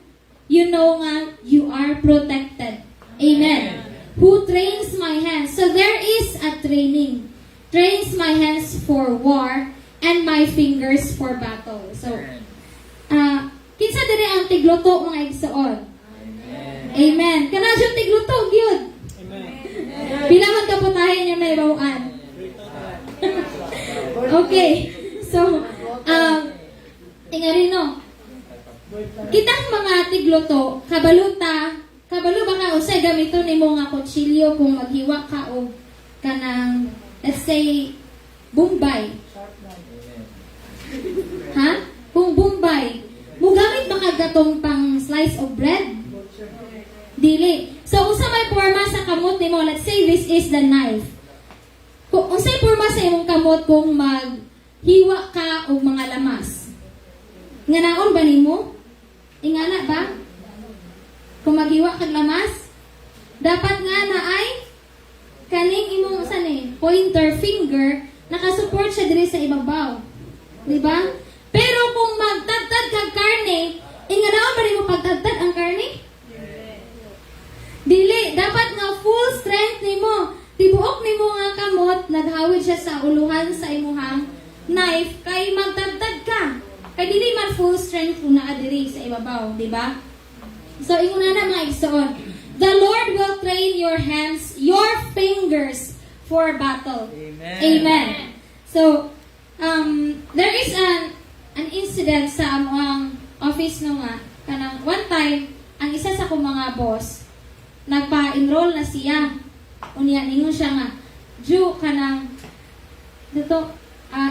you know nga, you are protected. Amen. Who trains my hands? So, there is a training. Trains my hands for war and my fingers for battle. So, kinsa diri ang tigluto mga igsoon? Amen. Kana siya tigluto gyud. Pila man ka putahin yung naibawaan. Okay. So, ingari no. Kitang mga tigluto, kabalo ba ka usay gamito nimo nga kutsilyo kung maghiwa ka o kanang let's say Bombay. Ha? Kung Bombay, mo gamit ba kagatong pang slice of bread? Dili. So, unsa may forma sa kamot nimo? Let's say this is the knife. Kung unsay forma sa imong kamot kung maghiwa ka og mga lamas? Nganaon ba nimo? Ingana ba? Kung maghiwa kag lamas, dapat nga na ay kaning imong pointer finger nakasupport siya diri sa ibabaw. Di ba? Pero kung magtagtad kag karne, inganaon ba nimo pagtagtad ang karne? Dili, dapat nga full strength nimo. Tibuok nimo nga kamot, naghawid siya sa uluhan sa imuhang knife kay magtagtad ka. Kay dili man full strength kung naa diri sa ibabaw, di ba? So inguna na mga igsoon. The Lord will train your hands, your fingers for battle. Amen. Amen. So there is an incident sa among office no nga kanang one time ang isa sa kong mga boss nagpa-enroll na siya. Unya ningon siya nga, Ju, kanang, dito,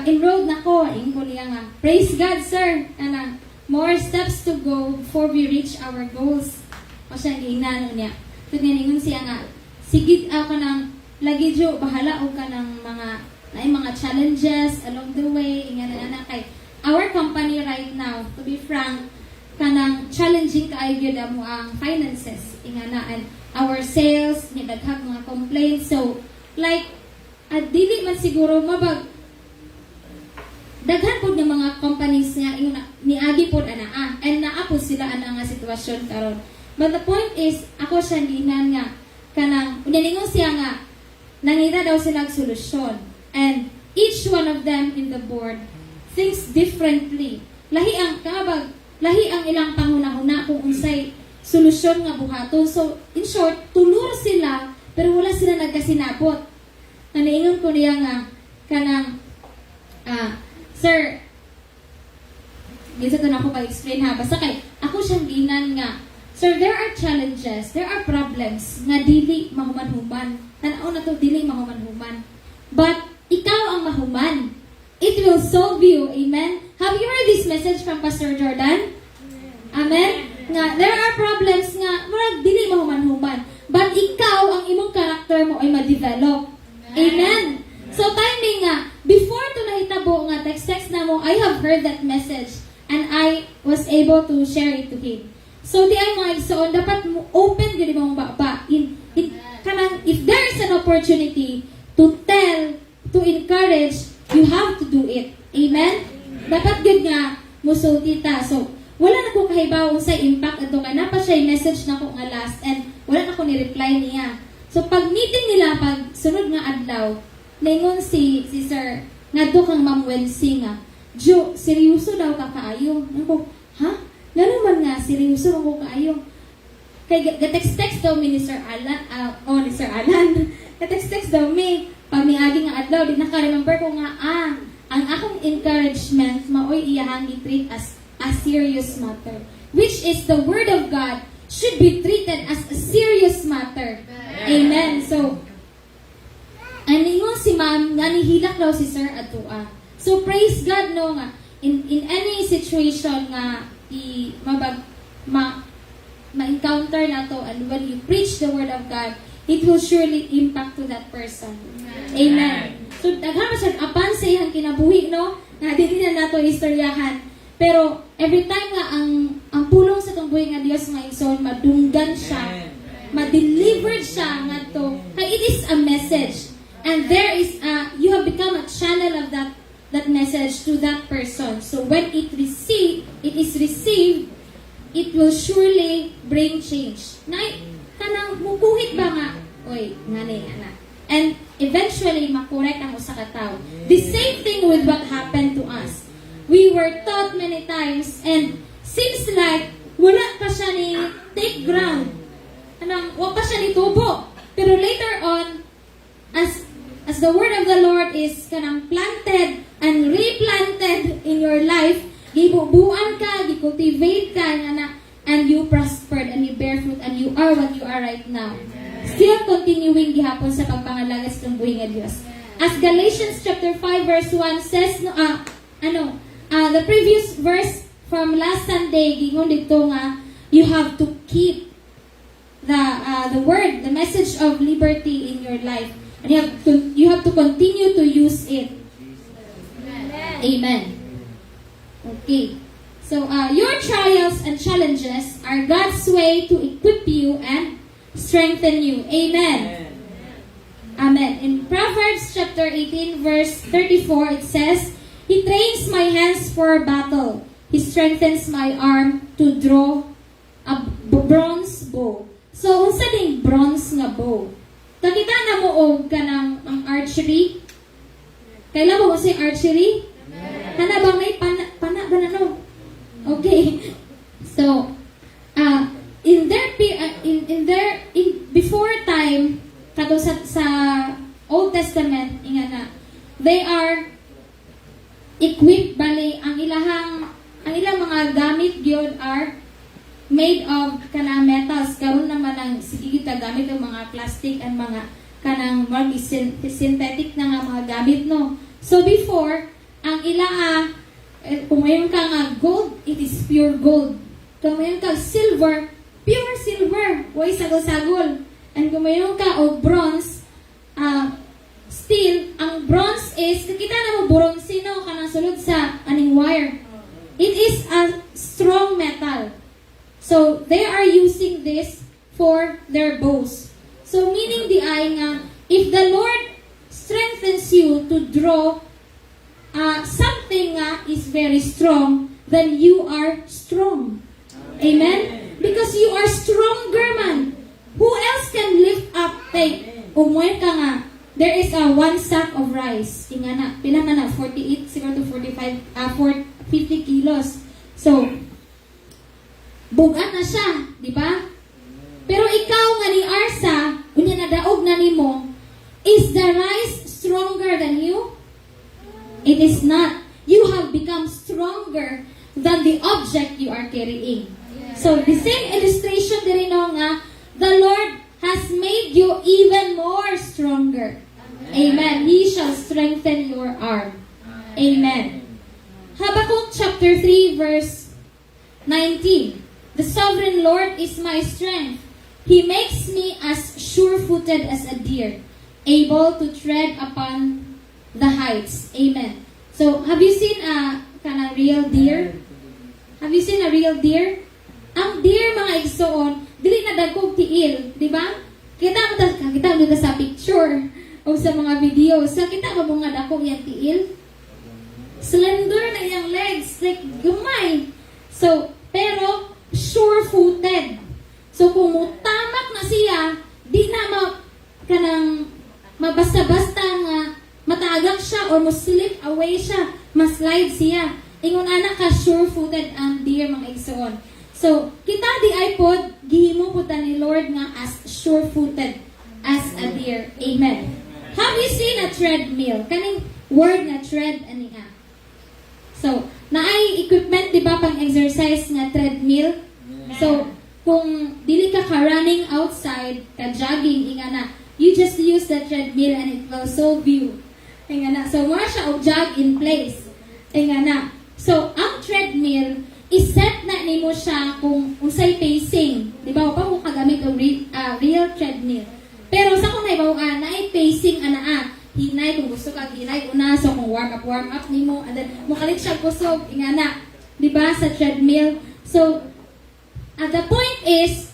enrolled na ko. Ingon niya nga, praise God, sir. Kanang, more steps to go before we reach our goals. O siya, giingnan niya. Ito niya ningon siya nga, sige, kanang, lagi Ju, bahala o kanang mga challenges along the way. Ingan na kay, our company right now, to be frank, kanang challenging kaayo gyud mo ang finances. Ingan na, and our sales, ni daghang mga complaints. So, like, at dili man siguro mabag daghan pod ng mga companies nga niagi pod ana and naapod sila ana nga sitwasyon karon. But the point is, ako siya ginan nga, kanang, unalingon siya nga, nangita daw silang solusyon. And each one of them in the board thinks differently. Lahi ang ilang panghuna-huna kung unsay solusyon nga buhaton. So, in short, tulur sila, pero wala sila nagkasinabot. Naniingon ko niya nga, kanang, sir, minsan ito na ako pa-explain ha, basta kay, ako siyang ginan nga, sir, there are challenges, there are problems nga dili mahuman-human. Tanaw na to, dili mahuman-human. But, ikaw ang mahuman. It will solve you. Amen? Have you heard this message from Pastor Jordan? Amen? Nga, there are problems nga, murag dili mahuman-human. But ikaw, ang imong character mo ay ma-develop. Amen? So, timing nga, before to nahitabo nga, text na mo, I have heard that message and I was able to share it to him. So, di ay mga igsoon, dapat mo open gini mong baba. Kanang, if there is an opportunity to tell, to encourage, you have to do it. Amen? Dapat good nga, musulti ta. So, wala na ko kahibaw sa impact ato nga. Napa siya yung message na ko nga last and wala na ko ni-reply niya. So, pag meeting nila, pag sunod nga adlaw, lingon si Sir, nga do kang Ma'am Wensi nga, Jo, seryoso daw ka kaayo. Ako, ha? Gano'n man nga, seryoso ako kaayo. Kay gatext-text daw mi ni Sir Alan, ni Sir Alan. Gatext-text daw mi, pag miagi nga adlaw, di naka-remember ko nga, ang akong encouragement, maoy iyahang i-treat as a serious matter. Which is the Word of God should be treated as a serious matter. Amen. So, aningon si Ma'am, nga nihilak daw si Sir atua. So, praise God, no, nga, in any situation nga, ma-encounter na to, and when you preach the Word of God, it will surely impact to that person. Amen. So, daghang siya, apan sa iyang kinabuhi, no, nga, hindi na nato istoryahan. Pero, every time nga, ang pulong sa itong buhay nga Diyos nga igsoon, madunggan siya, ma-delivered siya nga to, kaya it is a message. And there is you have become a channel of that message to that person. So when it is received, it will surely bring change. Kanang mukuhit ba nga? Oy, ngani ana. And eventually makorek ang usa ka tawo. The same thing with what happened to us. We were taught many times and seems like wala pa siya ni take ground. Kanang wa pa siya ni tubo. Pero later on, as the word of the Lord is kanang planted and replanted in your life, gibubuan ka, gicultivate ka, and you prospered, and you bear fruit, and you are what you are right now. Still continuing gihapon sa pagpangalagas ng buhay nga Diyos. As Galatians chapter 5 verse 1 says, the previous verse from last Sunday, gingon dito nga, you have to keep the word, the message of liberty in your life. And you have to continue to use it. Amen. Okay. So, your trials and challenges are God's way to equip you and strengthen you. Amen. Amen. In Proverbs chapter 18 verse 34, it says, He trains my hands for battle. He strengthens my arm to draw a bronze bow. So, unsa ding bronze nga bow? Nakita na mo og kanang ang archery? Kailan mo si archery? Kana ba may pana ba na no? Okay. So, before time kato sa Old Testament inga na, they are equipped bali ang ilang mga gamit gyud are made of kanang metals. Karon naman ang sige kita gamit ang mga plastic and mga kanang synthetic na nga mga gamit, no. So before ang kung mayroon ka nga gold, it is pure gold. Kung mayroon ka silver, pure silver, way sagol-sagol. And kung mayroon ka o bronze, steel, ang bronze is nakita na mo bronze, no, kanang sulod sa aning wire. It is a strong metal. So, they are using this for their bows. So, meaning di ay nga, if the Lord strengthens you to draw something nga is very strong, then you are strong. Amen? Because you are stronger man. Who else can lift up? Like, umuwi ka nga. There is a 1 sack of rice. Inga na, pila man na, 48, siguro to 45, 50 kilos. So, bugat na siya, di ba? Pero ikaw nga ni Arsa, unya na daog na nimo, is the rice stronger than you? It is not. You have become stronger than the object you are carrying. So, the same illustration din nga, the Lord has made you even more stronger. Amen. He shall strengthen your arm. Amen. Habakkuk chapter 3 verse 19. The sovereign Lord is my strength. He makes me as sure-footed as a deer, able to tread upon the heights. Amen. So, have you seen a real deer? Have you seen a real deer? Ang deer, mga igsoon, dili na dagkog tiil, di ba? Kita mo sa picture o sa mga video. So, kita mo mga dagkog yung tiil? Slender na yung legs, like gamay. So, pero sure-footed. So, kung mutamak na siya, di na mabasta-basta nga matagak siya or mo-slip away siya, maslide siya. Ingon anak ka, sure-footed ang deer, mga igsoon. So, kita di ay pod, gihimo po ta ni Lord nga as sure-footed as a deer. Amen. Have you seen a treadmill? Kaning word nga tread, ani nga. So, naay equipment, di ba, pang exercise nga treadmill? So, kung dili ka running outside, ka-jogging, inga na, you just use the treadmill and it will solve you. Inga na. So, mura siya o jog in place. Inga na. So, ang treadmill, iset na nimo siya kung unsay pacing. Di ba? Pa kung kagamit o real treadmill. Pero sa kung naibawaan, naay pacing anaa. Hinay kung gusto ka, hinay una. So, kung warm up nimo. And then, mukalit siya kusog. Inga na. Di ba? Sa treadmill. So, the point is,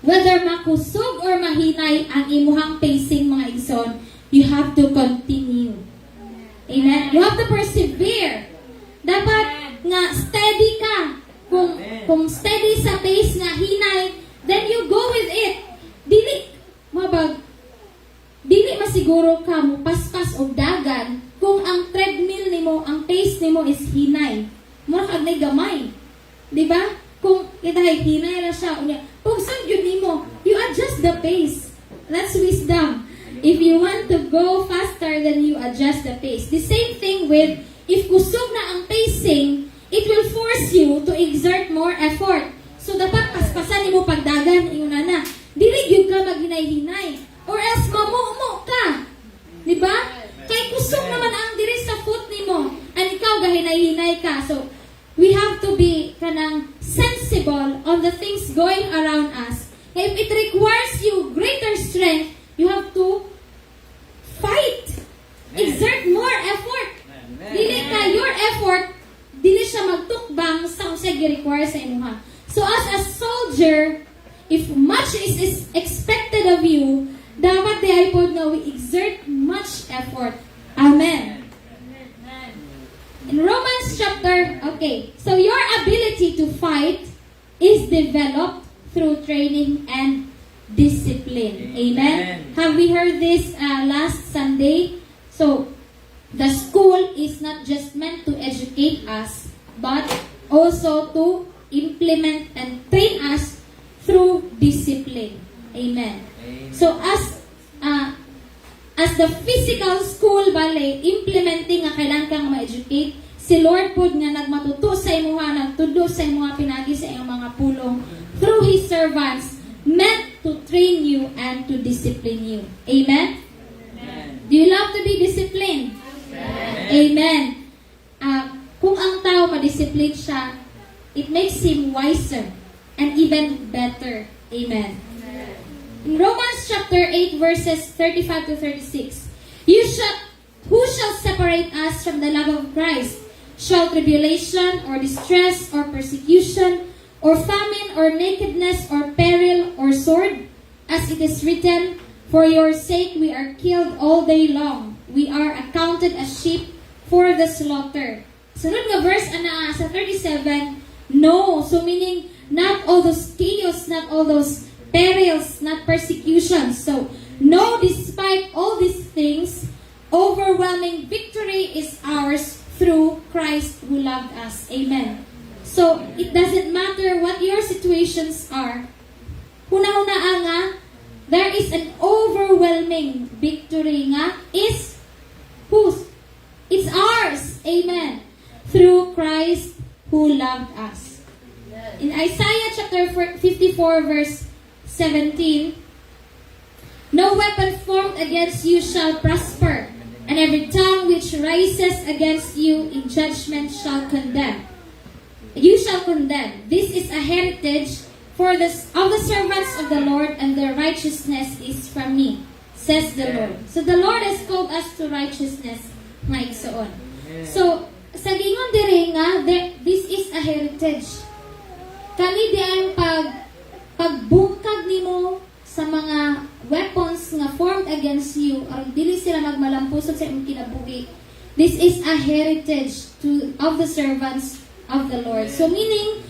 whether makusog or mahinay ang imuhang pacing, mga igsoon, you have to continue. Amen? You have to persevere. Dapat nga steady ka. Kung steady sa pace nga hinay, then you go with it. Dili masiguro ka mo paspas o dagan kung ang treadmill nimo, ang pace nimo is hinay. Mura kag nay gamay. Di ba? Kung itahay hinay ra siya, kung saan yun nimo, you adjust the pace. That's wisdom. If you want to go faster, then you adjust the pace. The same thing with, if kusog na ang pacing, it will force you to exert more effort. So, dapat paspasan nimo pagdagan, yung na. Dili gyud ka maghinay-hinay. Or else, mamumo ka. Diba? Kay kusog naman ang diri sa foot nimo. And ikaw, gahinay-hinay ka. So, we have to be kanang sensible on the things going around us. If it requires you greater strength, you have to fight. Exert more effort. Dili ka, your effort, dili siya magtukbang sa kung siya require sa imuha. So as a soldier, if much is expected of you, dapat di ay po nga we exert much effort. Amen. In Romans chapter, okay, so your ability to fight is developed through training and discipline. Amen? Have we heard this last Sunday? So, the school is not just meant to educate us, but also to implement and train us through discipline. Amen. So, as the physical school bale, implementing nga kailangan kang ma-educate, si Lord po nga nagmatuto sa imuha, nagtudo sa imuha, pinagi sa iyong mga pulong through His servants, meant to train you and to discipline you. Amen? Amen. Do you love to be disciplined? Amen. Kung ang tao ma-discipline siya, it makes him wiser and even better. Amen. In Romans chapter 8 verses 35 to 36, who shall separate us from the love of Christ? Shall tribulation or distress or persecution or famine or nakedness or peril or sword? As it is written, for your sake we are killed all day long. We are accounted as sheep for the slaughter. Sunod nga verse sa 37, no. So meaning, not all those chaos, not all those perils, not persecutions. So, no, despite all these things, overwhelming victory is ours through Christ who loved us. Amen. So, it doesn't matter what your situations are. Huna-hunaan nga, there is an overwhelming victory nga is whose? It's ours. Amen. Through Christ who loved us. In Isaiah chapter 54 verse 17, no weapon formed against you shall prosper, and every tongue which rises against you in judgment shall condemn. You shall condemn. This is a heritage of the servants of the Lord, and their righteousness is from me, says the Lord. So the Lord has called us to righteousness, mga igsoon. So, sa gingon dire nga, this is a heritage. Kani di ang pagbungkag nimo sa mga weapons nga formed against you, aron dili sila magmalampusot sa imong kinabuhi. This is a heritage of the servants of the Lord. So meaning,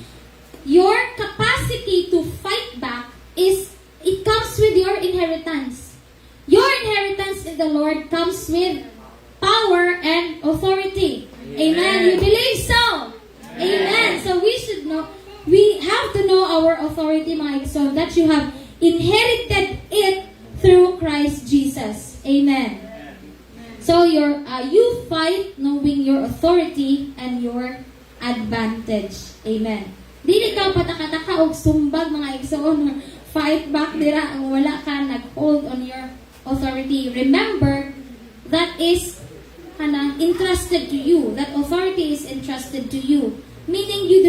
your capacity to fight back it comes with your inheritance. Your inheritance in the Lord comes with power and authority. Amen. You believe so? Amen. So we have to know our authority, mga so that you have inherited it through Christ Jesus. Amen. So you fight knowing your authority and your advantage. Amen. Dili ka pataka-taka og sumbag, mga igsoon, fight back dira ang wala ka nag-hold on your authority. Remember, that is entrusted to you. That authority is entrusted to you. Meaning we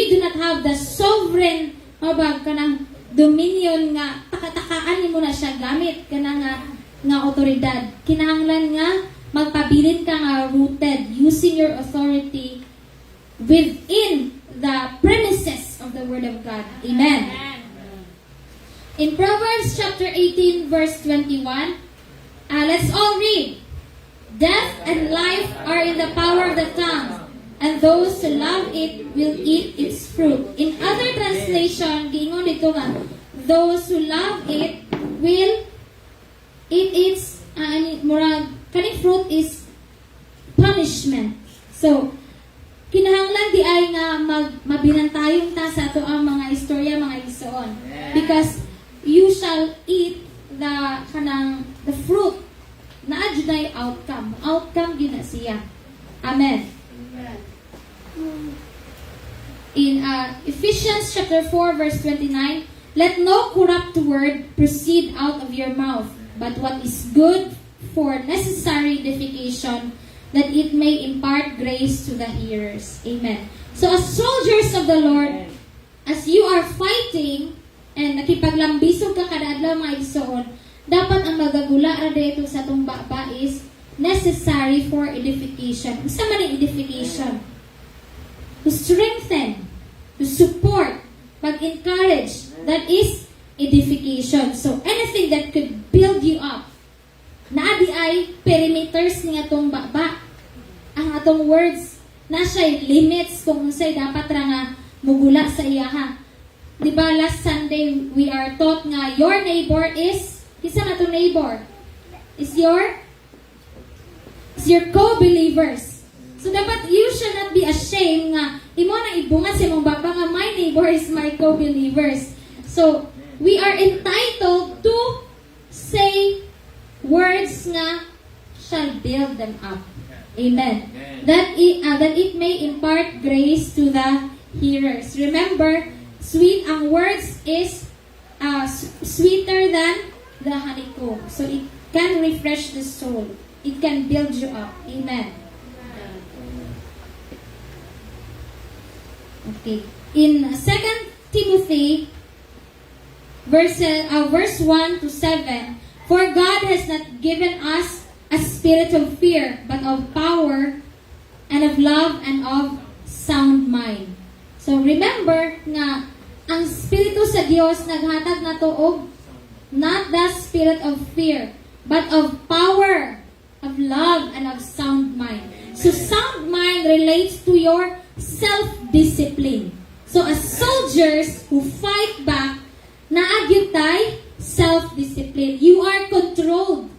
do not have the sovereign kanang dominion nga takatakaan mo na siya gamit kanang nga otoridad. Kinahanglan nga magpabilin ka nga rooted using your authority within the premises of the Word of God. Amen. In Proverbs chapter 18 verse 21, let's all read. Death and life are in the power of the tongue, and those who love it will eat its fruit. In other translation, giingon dito nga, those who love it will eat its, kaning fruit is punishment. So, kinahanglan di ay nga mabinantayong ta sa ato ang mga istorya, mga igsoon. Because you shall eat the fruit na adjunay outcome. Outcome yun na siya. Amen. In Ephesians chapter 4 verse 29, let no corrupt word proceed out of your mouth, but what is good for necessary edification, that it may impart grace to the hearers. Amen. So as soldiers of the Lord, as you are fighting, and nakipaglambisog ka kada adlaw, mga igsoon, dapat ang magagula ra dito sa atong baba is necessary for edification. Unsa man ang edification? To strengthen, to support, pag-encourage, that is edification. So anything that could build you up, naadi ay perimeters ni atong baba. Ang atong words na siya'y limits kung unsay dapat ra nga mugula sa iya, ha. Diba last Sunday we are taught nga your neighbor is kisa na to neighbor is your co-believers. So dapat you should not be ashamed nga imo na ibunga sa imong baba nga my neighbor is my co-believers. So we are entitled to say words nga shall build them up. Amen. That it may impart grace to the hearers. Remember, sweet ang words is sweeter than the honeycomb. So it can refresh the soul. It can build you up. Amen. Okay. In 2 Timothy verse 1 to 7, for God has not given us a spirit of fear, but of power and of love and of sound mind. So remember nga ang Espiritu sa Dios naghatag nato og not the spirit of fear, but of power, of love, and of sound mind. So sound mind relates to your self-discipline. So as soldiers who fight back, naagyo tay self-discipline. You are controlled.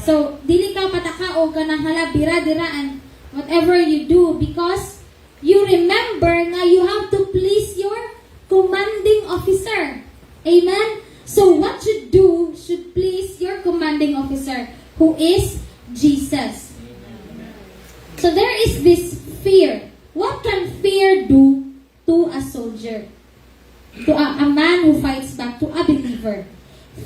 So, dili ka pataka o ka nang hala, bira-diraan, whatever you do, because you remember na you have to please your commanding officer. Amen? So, what you do should please your commanding officer, who is Jesus. So, there is this fear. What can fear do to a soldier? To a man who fights back, to a believer?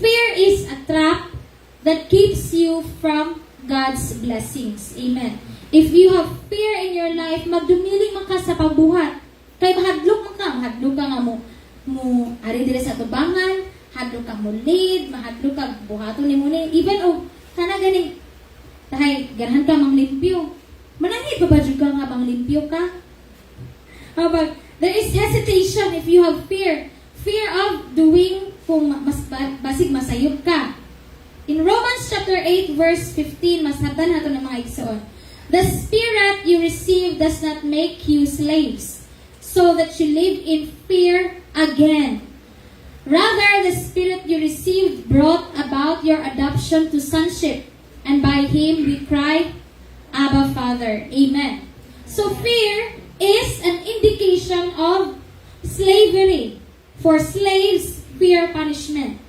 Fear is a trap that keeps you from God's blessings. Amen. If you have fear in your life, magdumiling man ka sa pagbuhat. Kay mahadlok man ka nga mo ari dire sa tubangan, hadlok ka mo lead, mahadlok ka buhaton ni mo ni. Even kana ganing tahay ganahan ka mang limpyo. Manangit pa ba jud ka nga bang limpyo ka? But there is hesitation if you have fear. Fear of doing kung basig masayop ka. In Romans chapter 8 verse 15, masabtan nato ng mga igsoon. The spirit you receive does not make you slaves, so that you live in fear again. Rather, the spirit you received brought about your adoption to sonship, and by him we cry, Abba, Father. Amen. So fear is an indication of slavery. For slaves, fear punishment.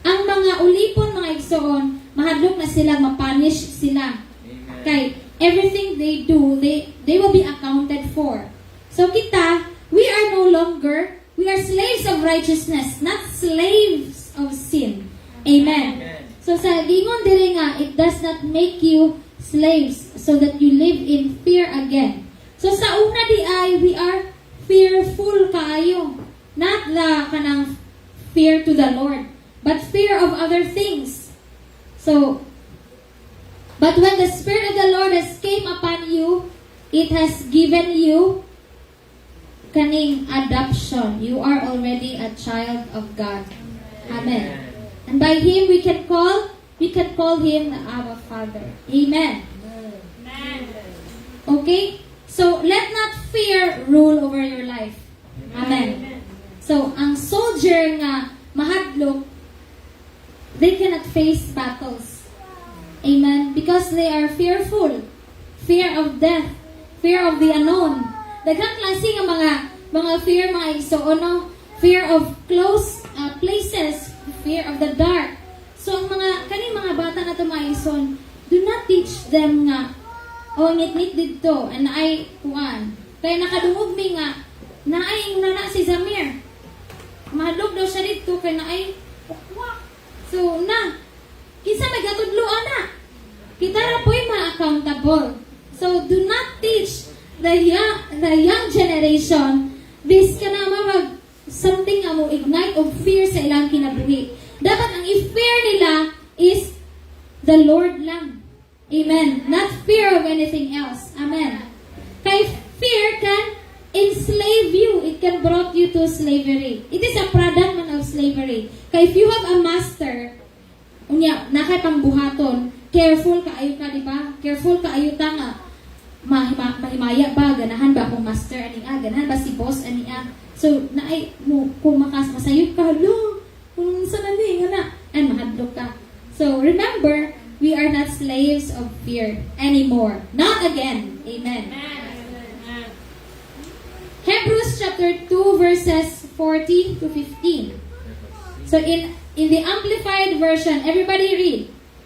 Ang mga ulipon, mga igsoon, mahadlok na sila, mapunish sila. Kay everything they do, they will be accounted for. So kita, we are no longer, we are slaves of righteousness, not slaves of sin. Amen. So sa gingon diri nga, it does not make you slaves so that you live in fear again. So sa una di ay, we are fearful kaayo. Not the kanang fear to the Lord, but fear of other things. So, but when the Spirit of the Lord has came upon you, it has given you kaning adoption. You are already a child of God. Amen. And by Him we can call Him the Abba Father. Amen. Okay? So, let not fear rule over your life. Amen. So, ang soldier nga mahadlok, they cannot face battles. Amen. Because they are fearful. Fear of death. Fear of the unknown. Daghang klase nga mga fear, mga igsoon, no? Fear of close places. Fear of the dark. So, ang kaning mga bata na ito, mga igsoon, do not teach them nga, ngit-ngit dito, and ay kuan. Kaya nakadungog mi nga, naay na si Zamir. Mahadlok daw siya dito, kaya naay ukwa. So, kinsa may gatudloan na. Kita na po'y ma-accountable. So, do not teach the young generation this ka na something nga mo ignite of fear sa ilang kinabuhi. Dapat ang i-fear nila is the Lord lang. Amen. Not fear of anything else. Amen. Kay fear can enslave you. It can brought you to slavery. It is a product man of slavery. Kaya if you have a master, nakay pangbuhaton, careful kaayo ka, di ba? Careful kaayo ta nga. Mahimaya ba? Ganahan ba akong master aniya? Ganahan ba si boss aniya? So, kung masayop ka, kung saan na, and mahadlok ka. So, remember, we are not slaves of fear anymore. Not again. Amen. Hebrews chapter 2 verses 14 to 15. So in the Amplified Version, everybody read.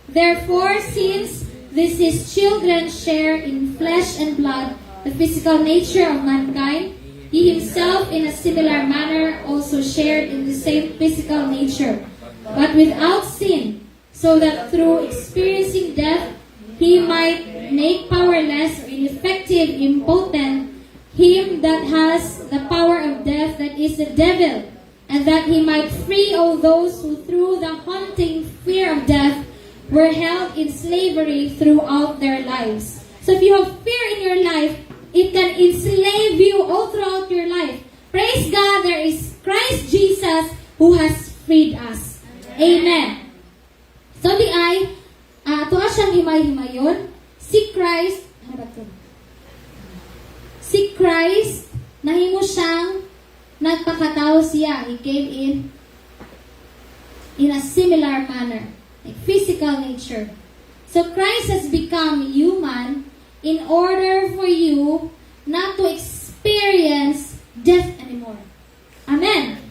Therefore, since this is children share in flesh and blood, the physical nature of mankind, he himself in a similar manner also shared in the same physical nature, but without sin, so that through experiencing death, he might make powerless, ineffective, impotent, him that has the power of death, that is the devil, and that he might free all those who through the haunting fear of death were held in slavery throughout their lives. So if you have fear in your life, it can enslave you all throughout your life. Praise God, there is Christ Jesus who has freed us. Amen. So di ay, tuwa siyang himay-himayon, si Christ nahimo siyang nagpakatao siya. He came in a similar manner, like physical nature. So Christ has become human in order for you not to experience death anymore. Amen.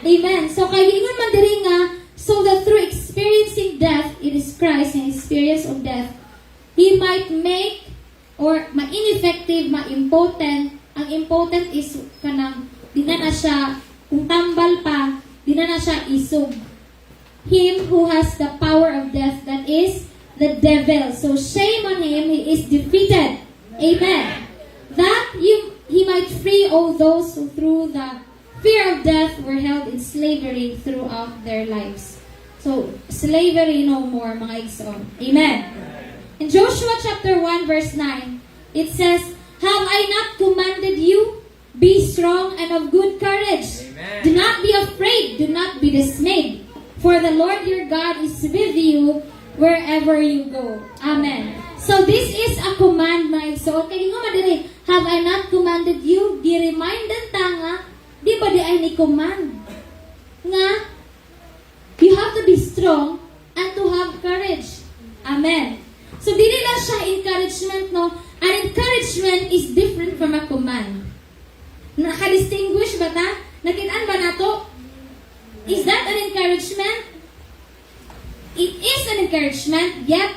Amen. So kay ingon man diri nga, so that through experiencing death, it is Christ and experience of death, He might make or ma-ineffective, ma-impotent. Ang impotent is kanang di na siya, kung tambal pa, di na siya isog. Him who has the power of death, that is the devil. So shame on him, he is defeated. Amen. That he might free all those who through the fear of death were held in slavery throughout their lives. So, slavery no more, mga igsoon. Amen. In Joshua chapter 1 verse 9, it says, "Have I not commanded you? Be strong and of good courage. Amen. Do not be afraid, do not be dismayed. For the Lord your God is with you wherever you go." Amen. So this is a command, mga igsoon. Kaya nga madali, have I not commanded you? Di-remindan ta nga, di ba di ay ni command? Nga, you have to be strong and to have courage. Amen. So dili lang siya encouragement, no? An encouragement is different from a command. Naka-distinguish ba ta? Nakitaan ba na to? Is that an encouragement? It is an encouragement, yet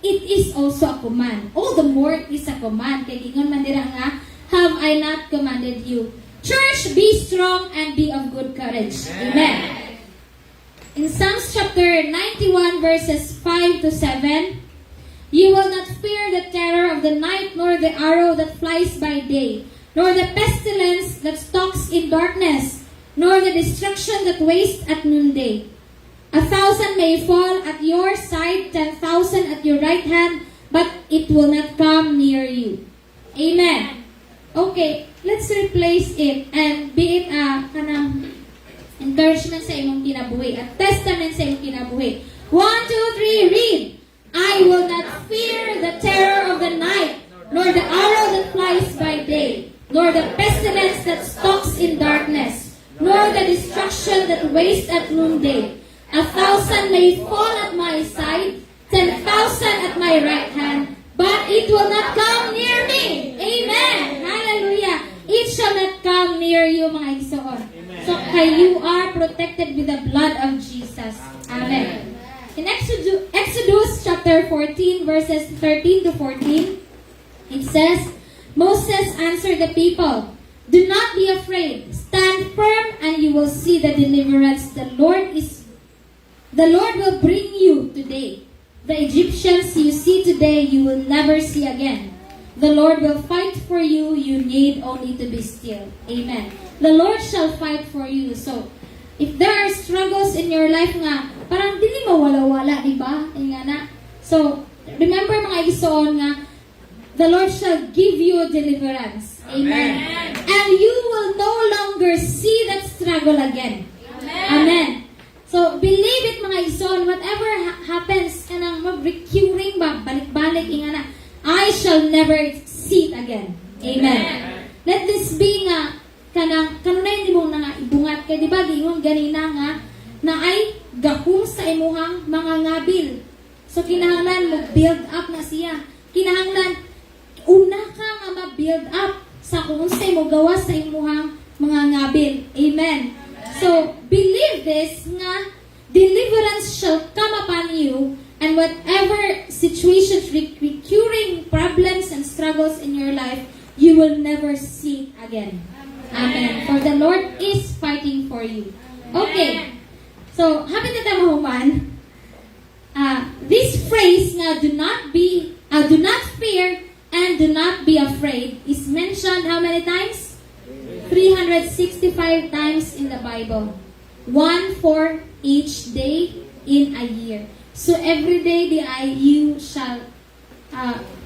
it is also a command. All the more it is a command. Kaya gingon man dira nga, have I not commanded you? Church, be strong and be of good courage. Amen. In Psalms chapter 91 verses 5 to 7, "You will not fear the terror of the night, nor the arrow that flies by day, nor the pestilence that stalks in darkness, nor the destruction that wastes at noonday. 1,000 may fall at your side, 10,000 at your right hand, but it will not come near you." Amen. Okay, let's replace it and be it a kanang encouragement sa imong kinabuhi, a testament sa imong kinabuhi. 1, 2, 3, read. "I will not fear the terror of the night, nor the arrow that flies by day, nor the pestilence that stalks in darkness, nor the destruction that wastes at noonday. 1,000 may fall at my side, 10,000 at my right hand, but it will not come near me." Amen. Hallelujah. It shall not come near you, mga igsoon. So, you are protected with the blood of Jesus. Amen. In Exodus chapter 14, verses 13 to 14, it says, "Moses answered the people, 'Do not be afraid. Stand firm and you will see the deliverance the Lord will bring you today. The Egyptians you see today, you will never see again. The Lord will fight for you. You need only to be still." Amen. The Lord shall fight for you. So, if there are struggles in your life nga, parang dili mawala-wala, di ba? Nga na. So, remember mga igsoon nga, the Lord shall give you deliverance. Amen. And you will no longer see that struggle again. Amen. So, believe it mga igsoon, whatever happens, kanang mag-recurring ba, balik-balik, nga na, I shall never see it again. Amen. Let this be nga, kanunay hindi mo nga ibungat. Kaya diba, gingon ganina nga, na ay gahum sa imuhang mga ngabil. So, kinahanglan mo build up na siya. Kinahanglan, una ka nga ma-build up sa kung sa imo gawa sa imuhang mga ngabil. Amen. So, believe this nga, deliverance shall come upon you, and whatever situations, recurring problems and struggles in your life, you will never see again. Amen. For the Lord is fighting for you. Okay. So, happy na tayo mahuman. This phrase nga, do not fear and do not be afraid is mentioned how many times? 365 times in the Bible. 1 for each day in a year. So every day you shall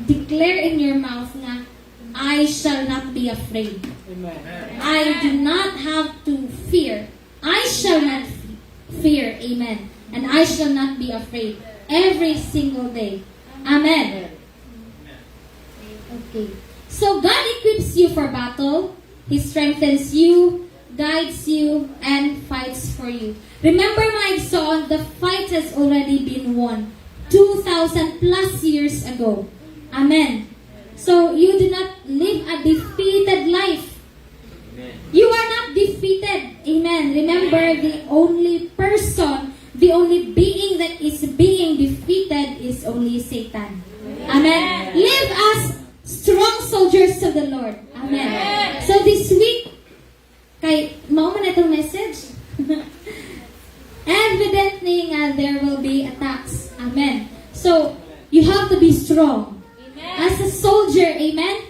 declare in your mouth nga, I shall not be afraid. Amen. I do not have to fear. I shall not fear. Amen. And I shall not be afraid. Every single day. Amen. Okay. So God equips you for battle. He strengthens you, guides you, and fights for you. Remember, my son, the fight has already been won 2,000 plus years ago. Amen. So you do not live a defeated life. You are not defeated. Amen. Remember, the only person, the only being that is being defeated is only Satan. Amen. Live as strong soldiers of the Lord. Amen. So this week, kay mao man itong message. Evidently nga there will be attacks. Amen. So you have to be strong. As a soldier, amen?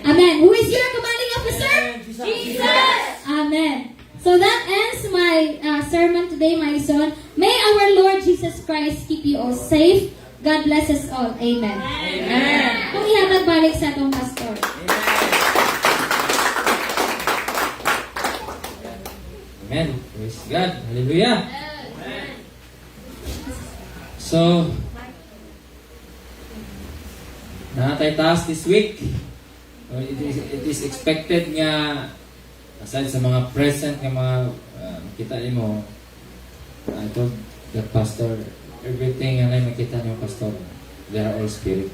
Amen. Who is your commanding officer? Jesus! Amen. So that ends my sermon today, my son. May our Lord Jesus Christ keep you all safe. God bless us all. Amen. Amen. Kung ihatag balik sa atong pastor. Amen. Praise God. Hallelujah. So, natay task this week. It is expected nga aside sa mga present nga mga kita mo, I told the pastor everything nga makita niyo pastor, they are all spirit.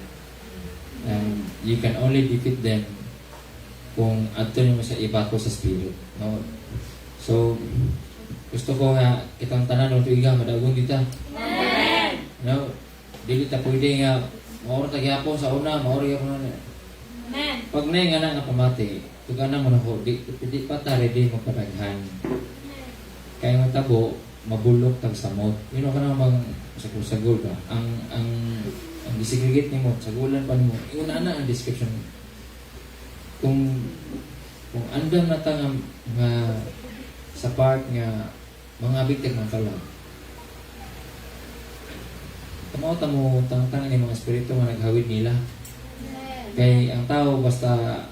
And you can only defeat them kung adto mo sa iba ko sa spirit. No? So, gusto ko nga kitang tanan ng tuiga madagong dita. Amen. No? Dili ta pwede nga maoro ta gyapon sa una, maoro gyapon na. Amen. Pag na nga na pamati, tugana mo na ko, di pa ta ready mo padaghan. Kaya nga tabo, mabulok tag samot. You know ka na bang sagol ka. Ang disegregate nimo, sagulan pa nimo. Una na ang description. Kung andam na ta nga sa part nga mga biktig ng kalag. Tamo tang ni mga espiritu nga naghawid nila. Kay ang tao basta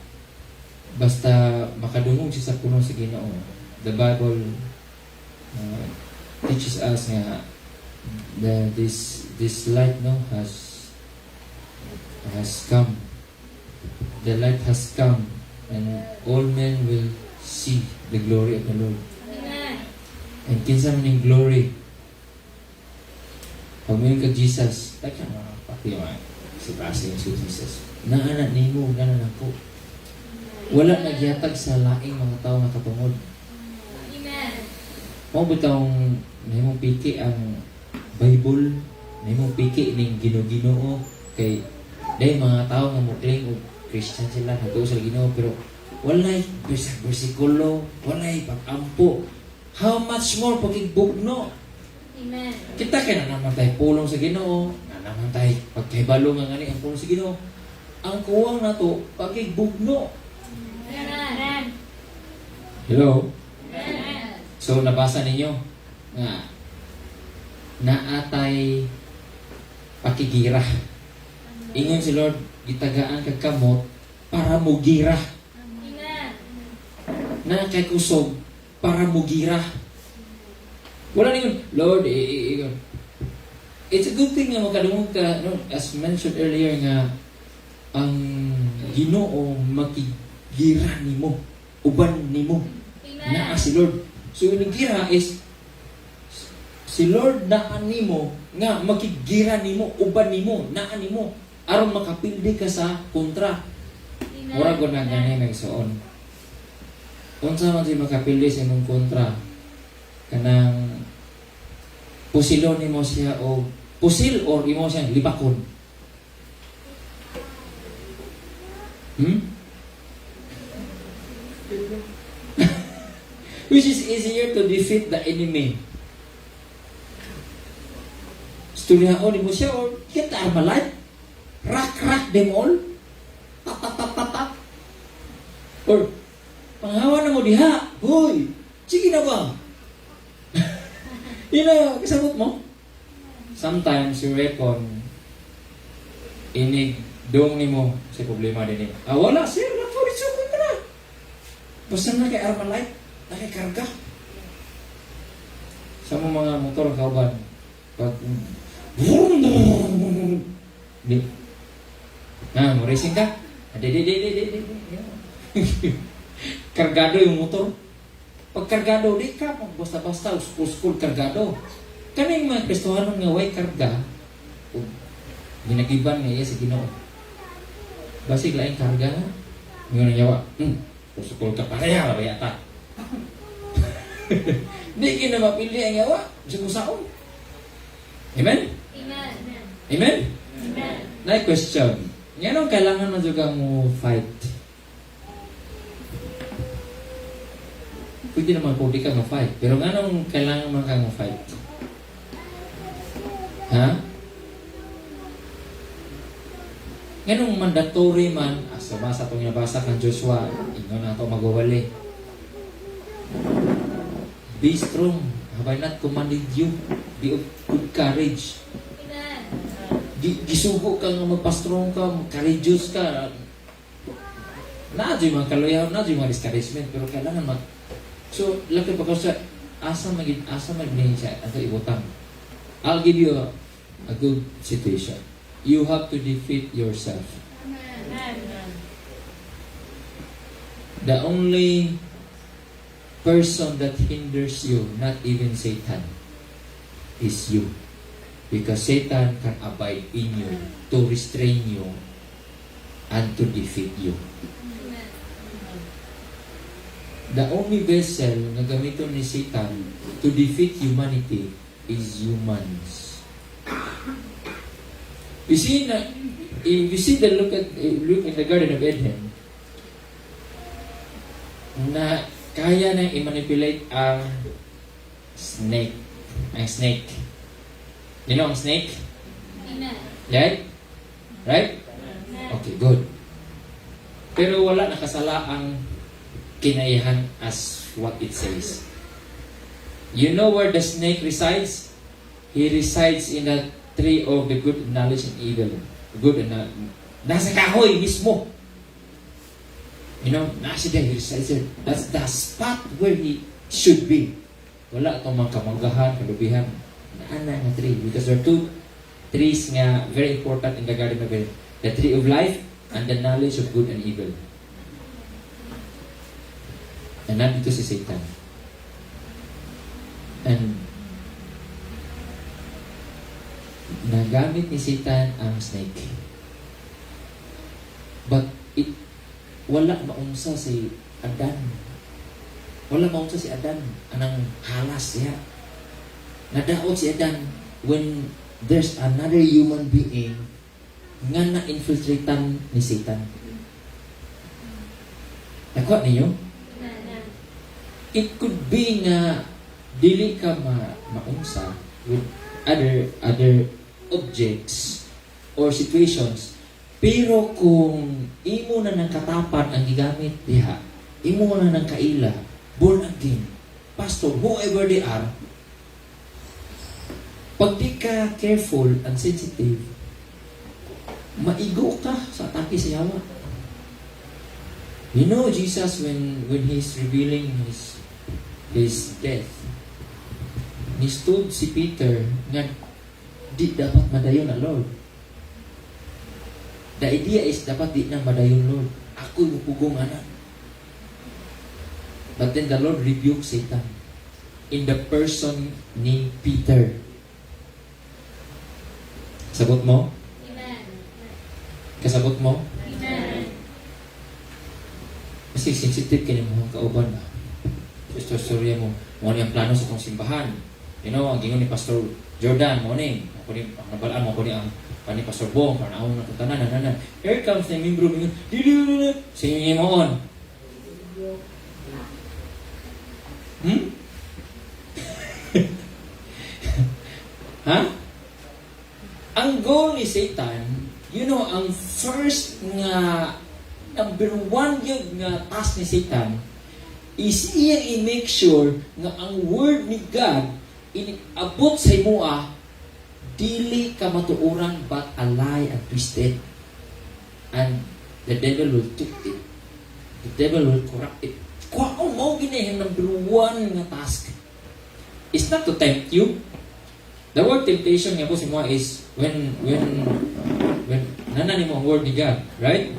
makadungog siya sa puno sa Ginoo. The Bible teaches us nga this light has come. The light has come and all men will see the glory of the Lord. Amen. And kinsa man ning glory. Pag may ka Jesus, taka na pati si Pastor si Jesus. Naana nimo na nako. Wala nagyatag sa laing mga tao nga katungod. Amen. Mao bitaw nimo piki ang Bible, nimo piki ning Ginoo kay day mga tao nga mukling og Christian sila, hatuo sa Ginoo pero walay bersikulo, walay pag-ampo. How much more pakigbugno? Amen. Kita kaya na naman tayo pulong sa Ginoo, na naman tayo pagkaibalo nga ngani ang pulong sa Ginoo. Ang kuwang na to, pakigbugno. Amen. Hello? Amen. So, nabasa ninyo nga naatay pakigira. Ingon si Lord, gitagaan kag kamot para mugira. Amen. Na kay kusog para mugira. Wala ningon, Lord, it's a good thing nga makadungog ka, no? As mentioned earlier nga, ang Ginoo makigira nimo, uban nimo. Amen. Naa si Lord. So, yung gira is si Lord naa nimo nga makigira nimo, uban nimo, naa nimo aron makapildi ka sa kontra. Amen. Mura ko na ganay nagsuon. Unsa man si makapildi sa imong kontra kanang pusilon nimo siya o pusil or imo siyang libakon. Which is easier to defeat the enemy? Istoryaon mo siya or hit Armalite? Rak them all? Tap. Or panghawa na mo diha? Hoy! Sige na ba? Yun na, kasabot mo. Sometimes you reckon inig dong ni mo sa problema din eh. Wala sir, nagpurisukon ka na. Basta na kay Armalite, nakikarga. Sa mga motor kauban, pag di mo racing ka? Di. kargado yung motor. Pag kargado, di ka basta-basta, school kargado. Kaning mga Kristohanon nga way karga, ginagiban nga iya sa Ginoo. Basig laing karga nga. Ngayon nyawa, school ka pareha, bayata. Di ka na mapili ang yawa, sumusaon. Amen? Amen. Amen? Amen. Na question. Ngayon kailangan man juga mo fight. Pwede naman po di ka ma-fight. Pero nganong kailangan man ka ma-fight? Ha? Nganong mandatory man, asa basa itong nabasa kang Joshua, ingon na ito magwawali. Be strong. Have I not commanded you? Be of good courage. Amen. Gisugo ka nga magpa-strong ka, courageous ka. Nadyo mga kaloyaw, nadyo mga discouragement, pero kailangan mag... So, laki pa ko sa asa magiging siya, ato ibutang. I'll give you a good situation. You have to defeat yourself. Amen. The only person that hinders you, not even Satan, is you. Because Satan can abide in you to restrain you and to defeat you. The only vessel na gamiton ni Satan to defeat humanity is humans. You see the look in the Garden of Eden na kaya na i-manipulate ang snake. Ang snake. You know ang snake? Amen. Right? Right? Amen. Okay, good. Pero wala nakasala ang kinayahan as what it says. You know where the snake resides? He resides in the tree of the good knowledge and evil. Good and nasa kahoy mismo. You know, nasa there, he resides there. That's the spot where he should be. Wala itong mga kamanggahan, kalubihan. Naana nga tree. Because there are two trees nga very important in the Garden of Eden. The tree of life and the knowledge of good and evil. And nandito si Satan. And nagamit ni Satan ang snake. But wala maunsa si Adan. Wala maunsa si Adan. Anang halas siya. Nadaot si Adan when there's another human being nga na-infiltratan ni Satan. Nakuha niyo? It could be nga dili ka maunsa with other objects or situations, pero kung imo na ng katapan ang gigamit diha, imo na ng kaila, born again, pastor, whoever they are, pag di ka careful and sensitive, maigo ka sa atake sa yawa. You know Jesus when he's revealing his death, stood si Peter nga di dapat madayon na Lord. The idea is dapat di na madayon Lord. Ako'y mupugong anak. But then the Lord rebuked Satan in the person ni Peter. Sabot mo? Amen. Kasabot mo? Amen. Kasi sensitive ka mo kauban na. Storya mo, mo ang plano sa itong simbahan. You know, ang gingon ni Pastor Jordan, mo ni, ako ni, ang nabalaan mo, ako ni ang pani Pastor Bong, para naawang natutanan, nanan. Here comes the membro, dili, singin mo on. Ha? Ang goal ni Satan, you know, ang first nga, number one yung nga task ni Satan, is iya i-make sure nga ang word ni God abot sa imua dili ka matuuran but a lie and twisted, and the devil will take it, the devil will corrupt it. Kung mo ginahing number one nga task is not to tempt you. The word temptation nga po si mo is when nanan mo ang word ni God, right?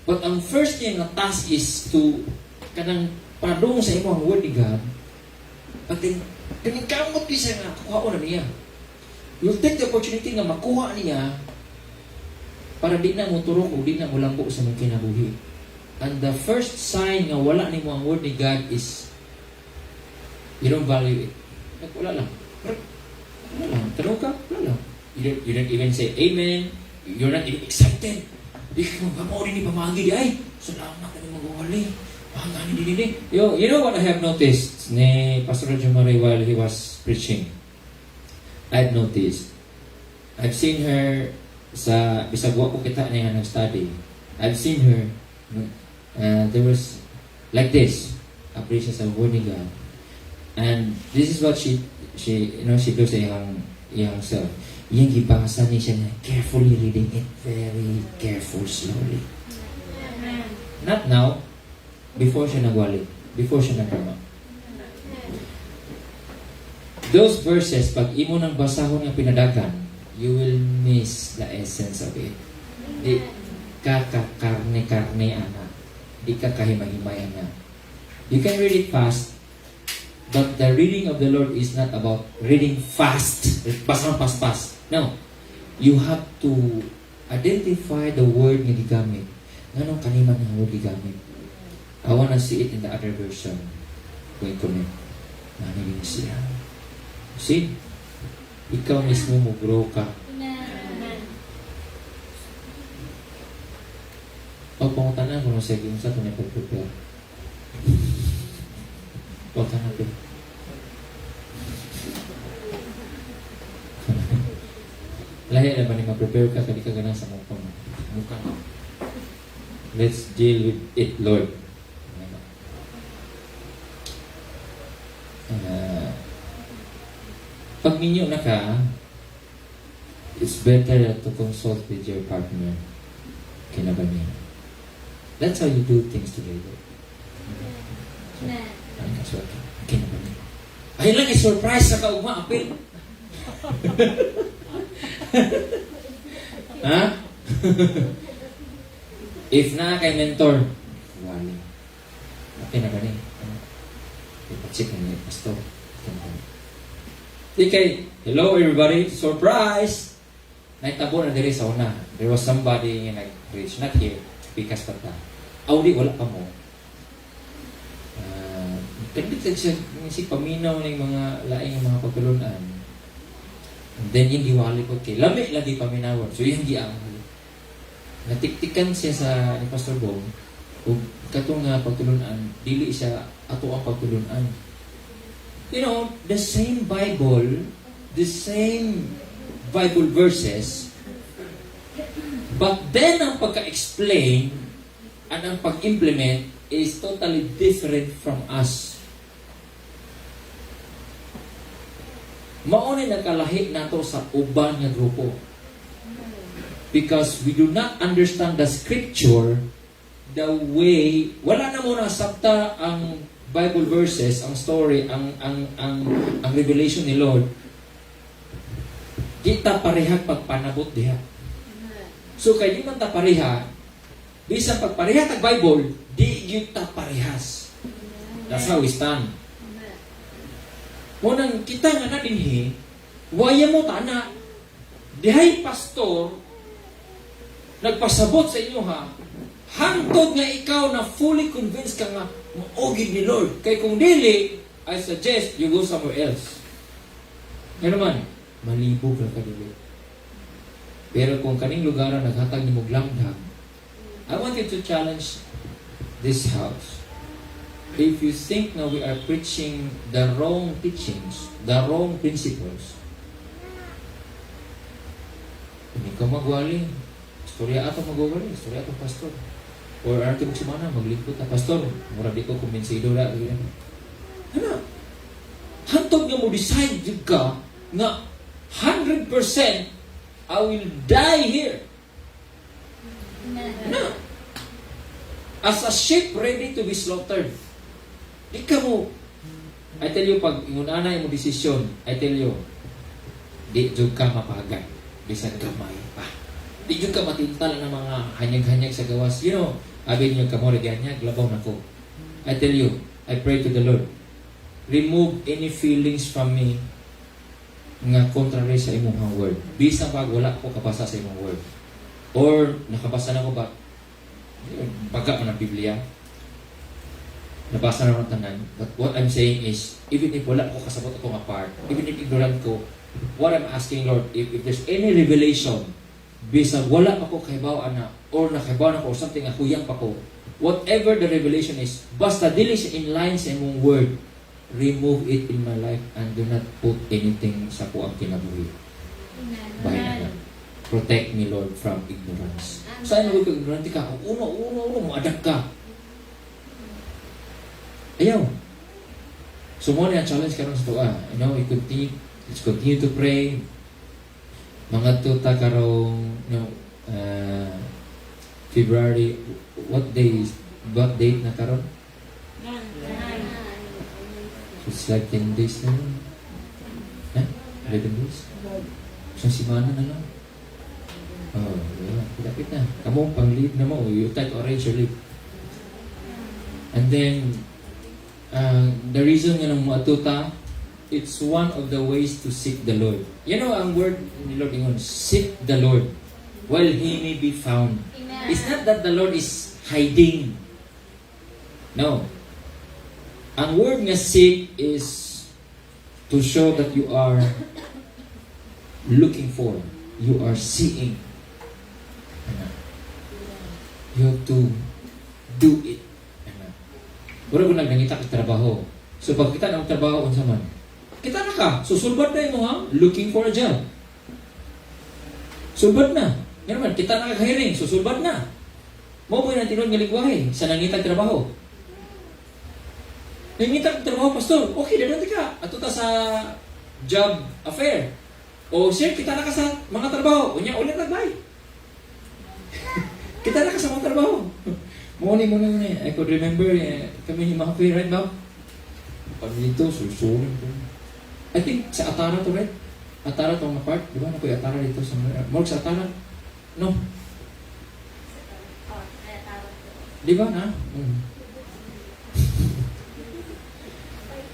But ang first thing nga task is to kanang padung sa imo ang word ni God, at kaning kamot siya nga, kuha na niya. You'll take the opportunity nga makuha niya para di na mo turok o di na mo lambo sa mga kinabuhi. And the first sign nga wala ni mo ang word ni God is you don't value it. Like, wala lang. Wala lang. Tanong ka, wala lang. You don't even say amen. You're not even excited. Di ka mag-amawin ni pamagi di ay. Salamat na ni mag-uwali. Pangani din. You know what I have noticed ni Pastor Jumari while he was preaching? I've noticed. I've seen her sa bisagwa ko kita niya nag-study. I've seen her. There was like this. Appreciate sa word ni God. And this is what she do sa iyang self. Yung gibasa niya siya na carefully reading it, very careful, slowly. Not now, before siya nagwali, before siya nagkama. Those verses, pag imo nang basahon ng pinadagan, you will miss the essence of it. Di ka karne-karne, ana. Di ka kahimay-himay, ana. You can read it fast, but the reading of the Lord is not about reading fast. Basang pas-pas. No. You have to identify the word nga gigamit. Nganong kaniman ng word gigamit? I wanna see it in the other version. Kung i-connect. Nanigin siya. See? Ikaw mismo mo grow ka. O pangutan na kung sige sa ito niya pag-prepare. Pangutan natin. Lahi na ba ni ma-prepare ka kadi ka ganang sa mukha mo? Mukha mo. Let's deal with it, Lord. Pag minyo na ka, it's better to consult with your partner. Kinaban niya. That's how you do things together. Kinaban niya. Ayun lang, surprise sa kaugma, apil. Ha? If na kay mentor, wali. Okay na ba niya? Ipacheck na niya, pastor. Okay, hello everybody, surprise! Naitabo na diri sa una. There was somebody nga nag-reach, not here, pikas pa ta. Audi, wala pa mo. Kanditan siya, si paminaw ng mga laing mga pagtulunan. And then yung diwali ko kay lami lagi paminawon. So yung giang natiktikan siya sa ni Pastor Bong ug katong nga pagtulunan dili siya ato ang pagtulunan. You know, the same Bible verses, but then ang pagka-explain at ang pag-implement is totally different from us. Maunay nakalahi nato sa uban nga grupo. Because we do not understand the scripture the way, wala na muna sabta ang Bible verses, ang story, ang revelation ni Lord. Kita parehag pagpanabot diha. So kay di man ta pareha, bisan pagpareha tag Bible, di gyud ta parehas. That's how we stand. Munang kita nga na dinhi, waya mo tana. Dihay pastor nagpasabot sa inyo ha. Hantod nga ikaw na fully convinced ka nga maugid ni Lord. Kaya kung dili, I suggest you go somewhere else. Nga naman, malibog lang ka dili. Pero kung kaning lugar na naghatag ni mong lamdam, I want you to challenge this house. If you think na we are preaching the wrong teachings, the wrong principles, hindi ka magwali. Istorya ato magwali. Istorya ato pastor. Or arte mo sumana, maglingkod na pastor. Mura di ko kumensido na. Ano? Hantog nga mo decide yun ka nga 100% I will die here. Ano? As a sheep ready to be slaughtered. Di ka mo. I tell you, pag ingunanay mo desisyon, I tell you, di jud ka mapagay. Bisan gamay pa. Di jud ka matintal ng mga hanyag-hanyag sa gawas. You know, abi niyo ka mo nagyanyag, labaw na ko. I tell you, I pray to the Lord, remove any feelings from me nga contrary sa imong word. Bisan pag wala ko kabasa sa imong word. Or nakabasa na ko ba baga man ang Biblia. Nabasa na ko tanan. But what I'm saying is, even if wala ko kasabot ako nga part, even if ignorant ko, what I'm asking, Lord, if there's any revelation, bisag wala pa ko kahibawan na, or nakahibawan ako, or something nga huyang pa ko, whatever the revelation is, basta dili siya in line sa imong word, remove it in my life and do not put anything sa ko ang kinabuhi. Bahay na. Protect me, Lord, from ignorance. Saan mo ko ignorant ka? Uno, maadak ka. Ayaw. So mo na challenge karon sa tuwa. Let's continue to pray. Mga tuta karong February, what date na karon? It's like 10 days na lang. 11 days? Isang simana na lang. Oh, yeah. Lapit na. Kamu, pang-leave na mo. You try to arrange your leave. And then, the reason nga ng matuta, it's one of the ways to seek the Lord. You know, ang word ni Lord ingon, seek the Lord while He may be found. Amen. It's not that the Lord is hiding. No. Ang word nga seek is to show that you are looking for, you are seeing. You have to do it. Wala ko nagdangita ka trabaho. So pag kita ng trabaho, unsa man? Kita na ka. So sulbad na mo ha? Looking for a job. Sulbad na. Yan naman, kita na ka-hiring. So sulbad na. Mo mo yung tinod nga ligwahe sa nangitag trabaho. Nangitag trabaho, pastor. Okay, dadante ka. Ato ta sa job affair. O sir, kita na ka sa mga trabaho. Unya, ulit nagbay. Kita na ka sa mga trabaho. Muni. I could remember, kami ni mga right now. Pag dito, susunin ko. I think sa Atara to, right? Atara to mga part. Di ba? Nakoy Atara dito sa Morg sa Atara. No? Di ba na?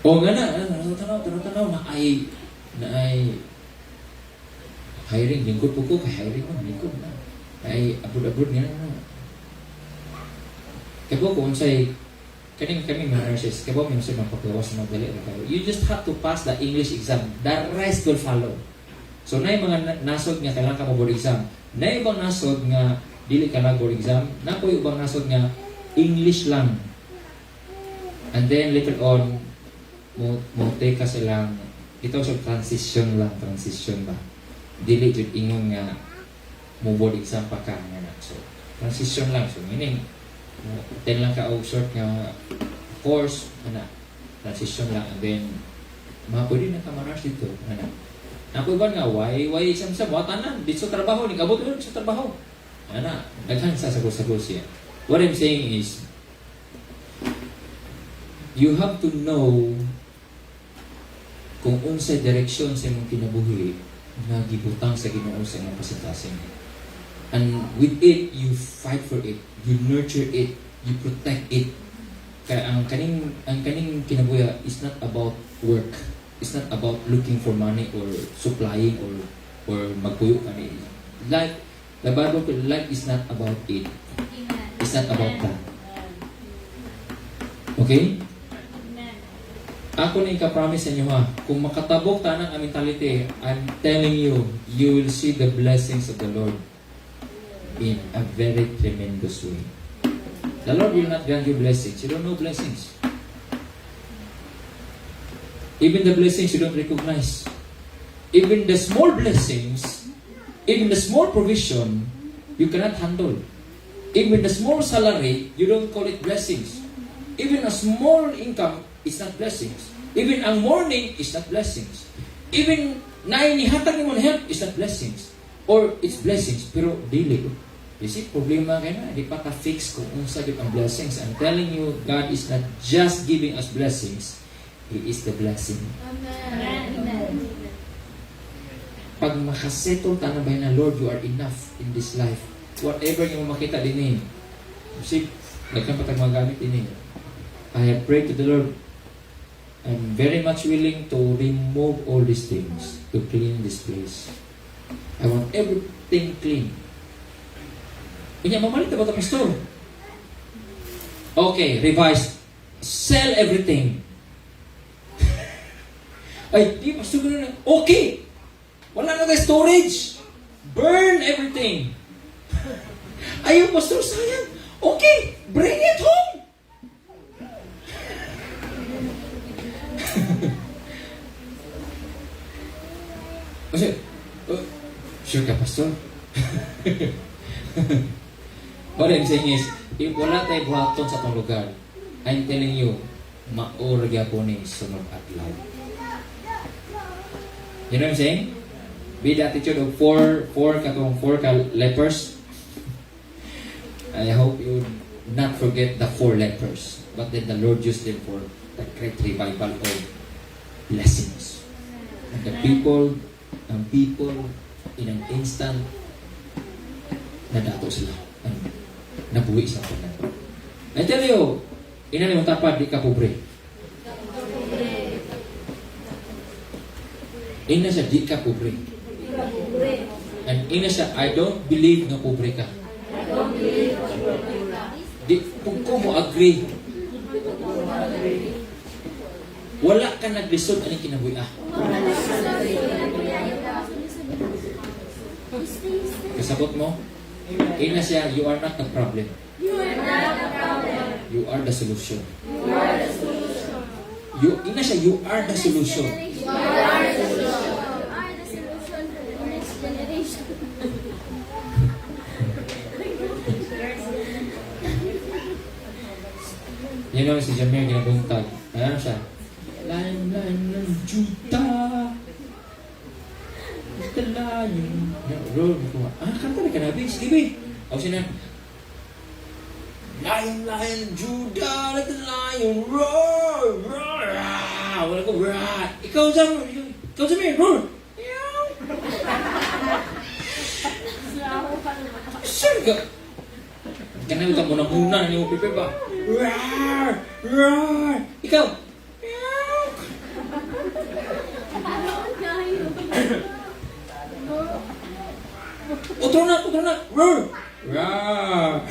O nga na, tanaw na ay hiring. Lingkod po ko, kay hiring ko, lingkod na. Ay abroad nga na. Kaya po kung sa'y kami mga nurses, kaya po may nasa mga pagkawas na magdali na kayo. You just have to pass the English exam. The rest will follow. So na yung mga nasod nga kailangan ka mo board exam. Na yung ibang nasod nga dili ka na board exam. Na po yung ibang nasod nga English lang. And then later on, mo take ka silang, ito sa transition ba? Dili jud ingon nga mo board exam pa ka nga na. So transition lang. So meaning, ten lang ka o short nga course, transition lang, and then pwede na ka manars dito, Ako iban nga, why isang sa mga tanan, dito sa trabaho, nagabot ulit sa trabaho. Daghan sa sagos-sagos siya. What I'm saying is, you have to know kung unsay direksyon sa imong kinabuhi na gibutang sa Ginoo sa imong pasintasing. And with it, you fight for it. You nurture it. You protect it. Kaya ang kaning kinabuya is not about work. It's not about looking for money or supplying or magpuyo ka ni. Like, the Bible, life is not about it. It's not about that. Okay? Ako na ika-promise sa inyo ha, kung makatabok tanang ang mentality, I'm telling you, you will see the blessings of the Lord in a very tremendous way. The Lord will not grant you blessings. You don't know blessings. Even the blessings you don't recognize. Even the small blessings, even the small provision, you cannot handle. Even the small salary, you don't call it blessings. Even a small income is not blessings. Even ang morning is not blessings. Even nainihatag mo na help is not blessings. Or it's blessings, pero dili. You see, problema kayo na, di pa ka-fix kung unsa gyud ang blessings. I'm telling you, God is not just giving us blessings, He is the blessing. Amen. Pag makasettle tanang bahay na, Lord, you are enough in this life. Whatever yung makita din eh. See, nagkang patag magamit din eh. I have prayed to the Lord. I'm very much willing to remove all these things, to clean this place. I want everything clean. Kanya, mamalit na ba ito, Pastor? Okay, revise. Sell everything. Ay, di, Pastor, gano'n na. Okay! Wala na tayo storage. Burn everything. Ayaw, Pastor, sayang. Okay, bring it home. Kasi, sure ka, Pastor? What I'm saying is, if wala tayo buhaton sa itong lugar, I'm telling you, maorga po ni sunod at love. You know what I'm saying? Be the attitude of four lepers. I hope you not forget the 4 lepers. But then the Lord used them for the great revival of blessings. And the people in an instant nadato sila. Nabuhi sila po na. I tell you, ina yung tapad, di ka pobre. Ina siya, di ka pobre. And ina siya, I don't believe na pobre ka. Di, kung ko mo agree, wala ka naglisod, anong kinabuhi Kasabot mo, ina siya, you are not the problem. You are the solution. Ina siya, you are the solution. You know, si Jamir ginabuntag. Ayan siya. Lain ng juta. Ito lain. Roll. Kanta na kanabing. Sige, be. Ako siya na. Lain, juda. Lain, roar. Roar. Wala ko, roar. Ikaw, Jamir, roar. Sure ka. Kanang ito muna ni mo pipe ba? Roar! Roar! Ikaw! Utro na! Roar! Roar!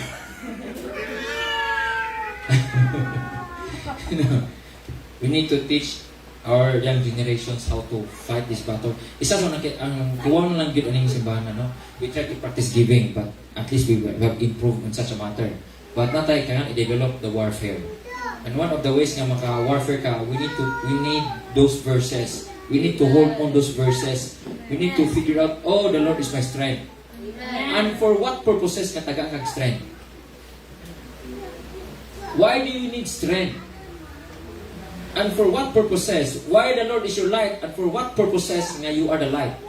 We need to teach our young generations how to fight this battle. Isa sa ang kuwang lang gid aning simbahan no. We try to practice giving, but at least we have improved in such a matter. But natay kailangan i-develop the warfare. And one of the ways nga maka-warfare ka, we need those verses. We need to hold on those verses. We need to figure out, oh, the Lord is my strength. And for what purposes ka taga kag strength? Why do you need strength? And for what purposes? Why the Lord is your light? And for what purposes nga you are the light?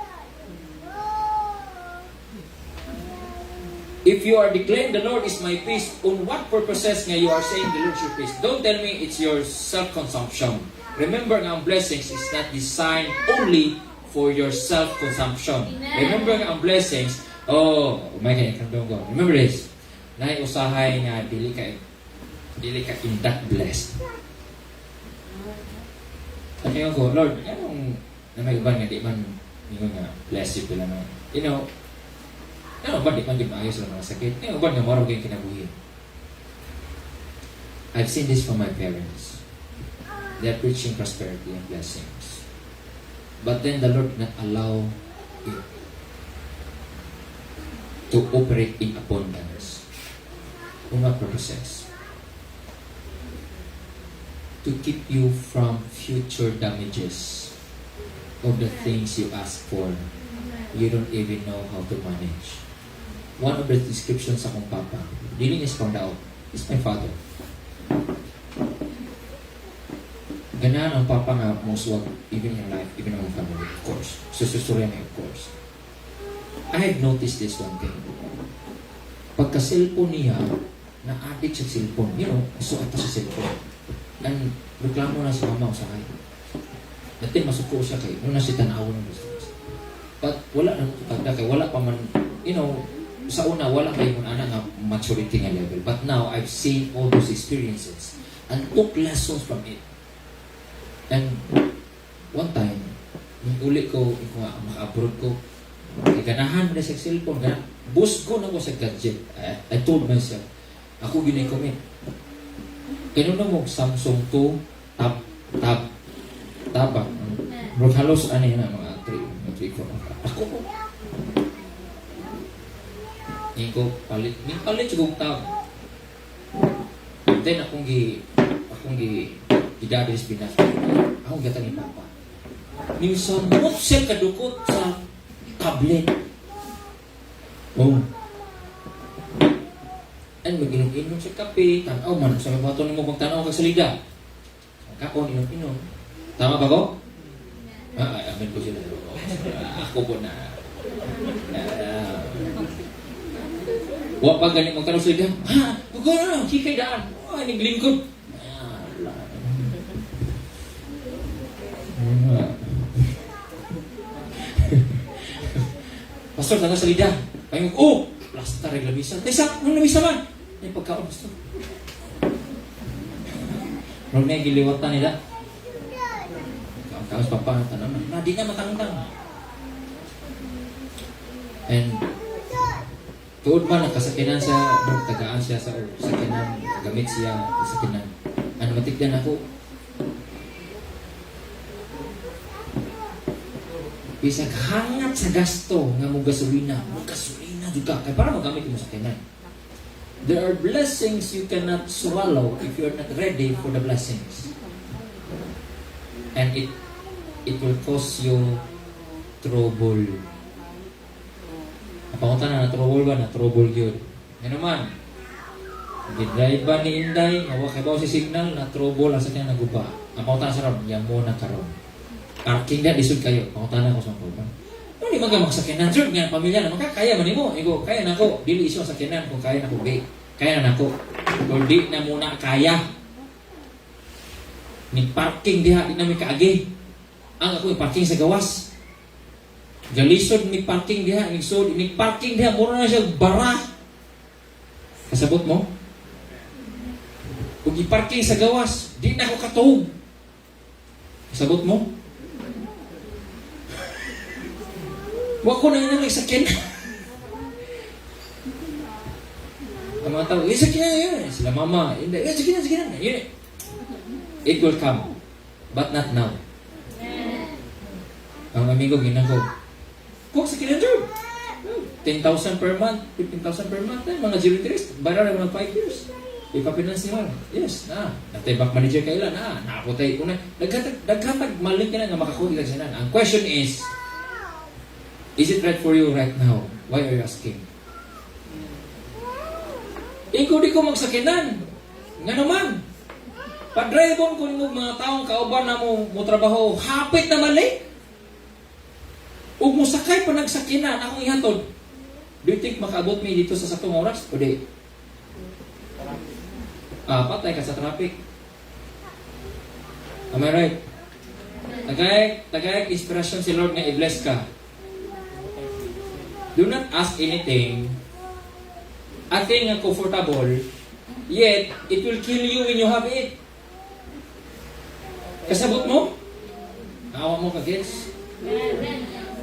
If you are declaring the Lord is my peace, on what purposes nga you are saying the Lord is your peace? Don't tell me it's your self-consumption. Remember nga ang blessings is not designed only for your self-consumption. Remember nga ang blessings, may kanyang ko. Remember this, naiusahay nga dili ka in that blessed. Sabi ko, Lord, anong na may uban nga di man nga bless you pala na, you know, ano ba di man din maayos lang mga sakit? Ano ba nga maraw kayong kinabuhi? I've seen this from my parents. They're preaching prosperity and blessings. But then the Lord did not allow it to operate in abundance. For what purposes? To keep you from future damages of the things you ask for. You don't even know how to manage. One of the descriptions sa akong papa, dili niya found out, is my father. Ganaan ang papa nga most what, even in life, even in my family, of course. Sususurian niya, of course. I have noticed this one thing. Pagka-cellphone niya, na-addict sa cellphone. You know, suot sa cellphone. And reklamo na si mama o sa kaya. Dati masuko siya kay, nung nasi tanaw ng gusto. But wala nang tutagda kay, wala pa man, you know, sa una, wala kayo muna nga maturity nga level. But now, I've seen all those experiences. and took lessons from it. And one time, nung uli ko, maka-abroad ko, ganahan na sa cellphone, bus ko na ko sa gadget. I told myself, ako gini-commit. Kaya nung mo, Samsung 2, tabak. Bro, halos ano yun na, mga 3 ko. Ako po. Hindi ko palit sigong tab. Then akong gidadali sa Pinas. Akong gatang ni Papa. Minsan, siya kadukot sa tablet. Oh. And mag-inom-inom sa kape. Tanaw man, sa mabato ni mo magtanaw kag salida. Kakon, inom-inom. Tama ba ko? Amin ko sila. Ako po na. Wa pa ganit magtanaw sa salida. Ha? Huwag na, hikay daan. Naglingkod. Pastor, tanga sa salida. Payong, plastar ay labisan. Taysa, anong labisa man? Ay, pagkaon, pastor. Nung may giliwatan nila. Kaos papa, tanam na. Di na matangtang. And, tuod man, nakasakinan siya, tagaan siya sa sakinan, gamit siya sa sakinan. Ano, matigdan ako. Bisag hangat sa gasto nga mo gasolina juga kay para magamit mo sa kanan. There are blessings you cannot swallow if you are not ready for the blessings. And it will cause you trouble. Apangutan na trouble ba? Na trouble yun. Yan naman. Gidrive ba ni Inday? Nawa kay bawa si signal na trouble ang sa kanya naguba. Apangutan sa ram, yan mo na karon. Parking na, disod kayo. Pangutan ko sa mga ano di magamak sakinan? Sure, nga pamilya na makakaya man mo. Igo, kaya na ko. Dili isyo sakinan kung kaya na ko. Kaya na ko. Kung di na muna kaya. Ni parking diha, di na may kaagi. Ang ako parking sa gawas. Galisod ni parking diha. Ni parking diha, mura na siya bara. Kasabot mo? Kung i-parking sa gawas, di na ako katuog. Kasabot mo? Huwag ko na yun ang isakin. Ang mga tao, isakin na yun. Sila mama, hindi, isakin na. Yun. It will come. But not now. Ang amigo, ginagaw. Kung sakin na dyan. 10,000 per month, 15,000 per month. Mga zero interest. Bara na mga 5 years. Ipapinance niyo. Yes, natibak manager kailan. Nakaputay. Daghatag malik ka na nga makakulit lang siya. Ang question is it right for you right now? Why are you asking? Ikaw di ko magsakinan. Nga naman. Padribon ko yung mga taong kauban na mo trabaho. Hapit na mali. Ug mo sakay pa nagsakinan. Akong ihatod. Do you think makaabot mi dito sa sakong oras? O di? Patay ka sa traffic. Am I right? Tagay inspirasyon si Lord nga i-bless ka. Do not ask anything. A thing nga comfortable, yet it will kill you when you have it. Kasabot mo? Awa mo ka, gets?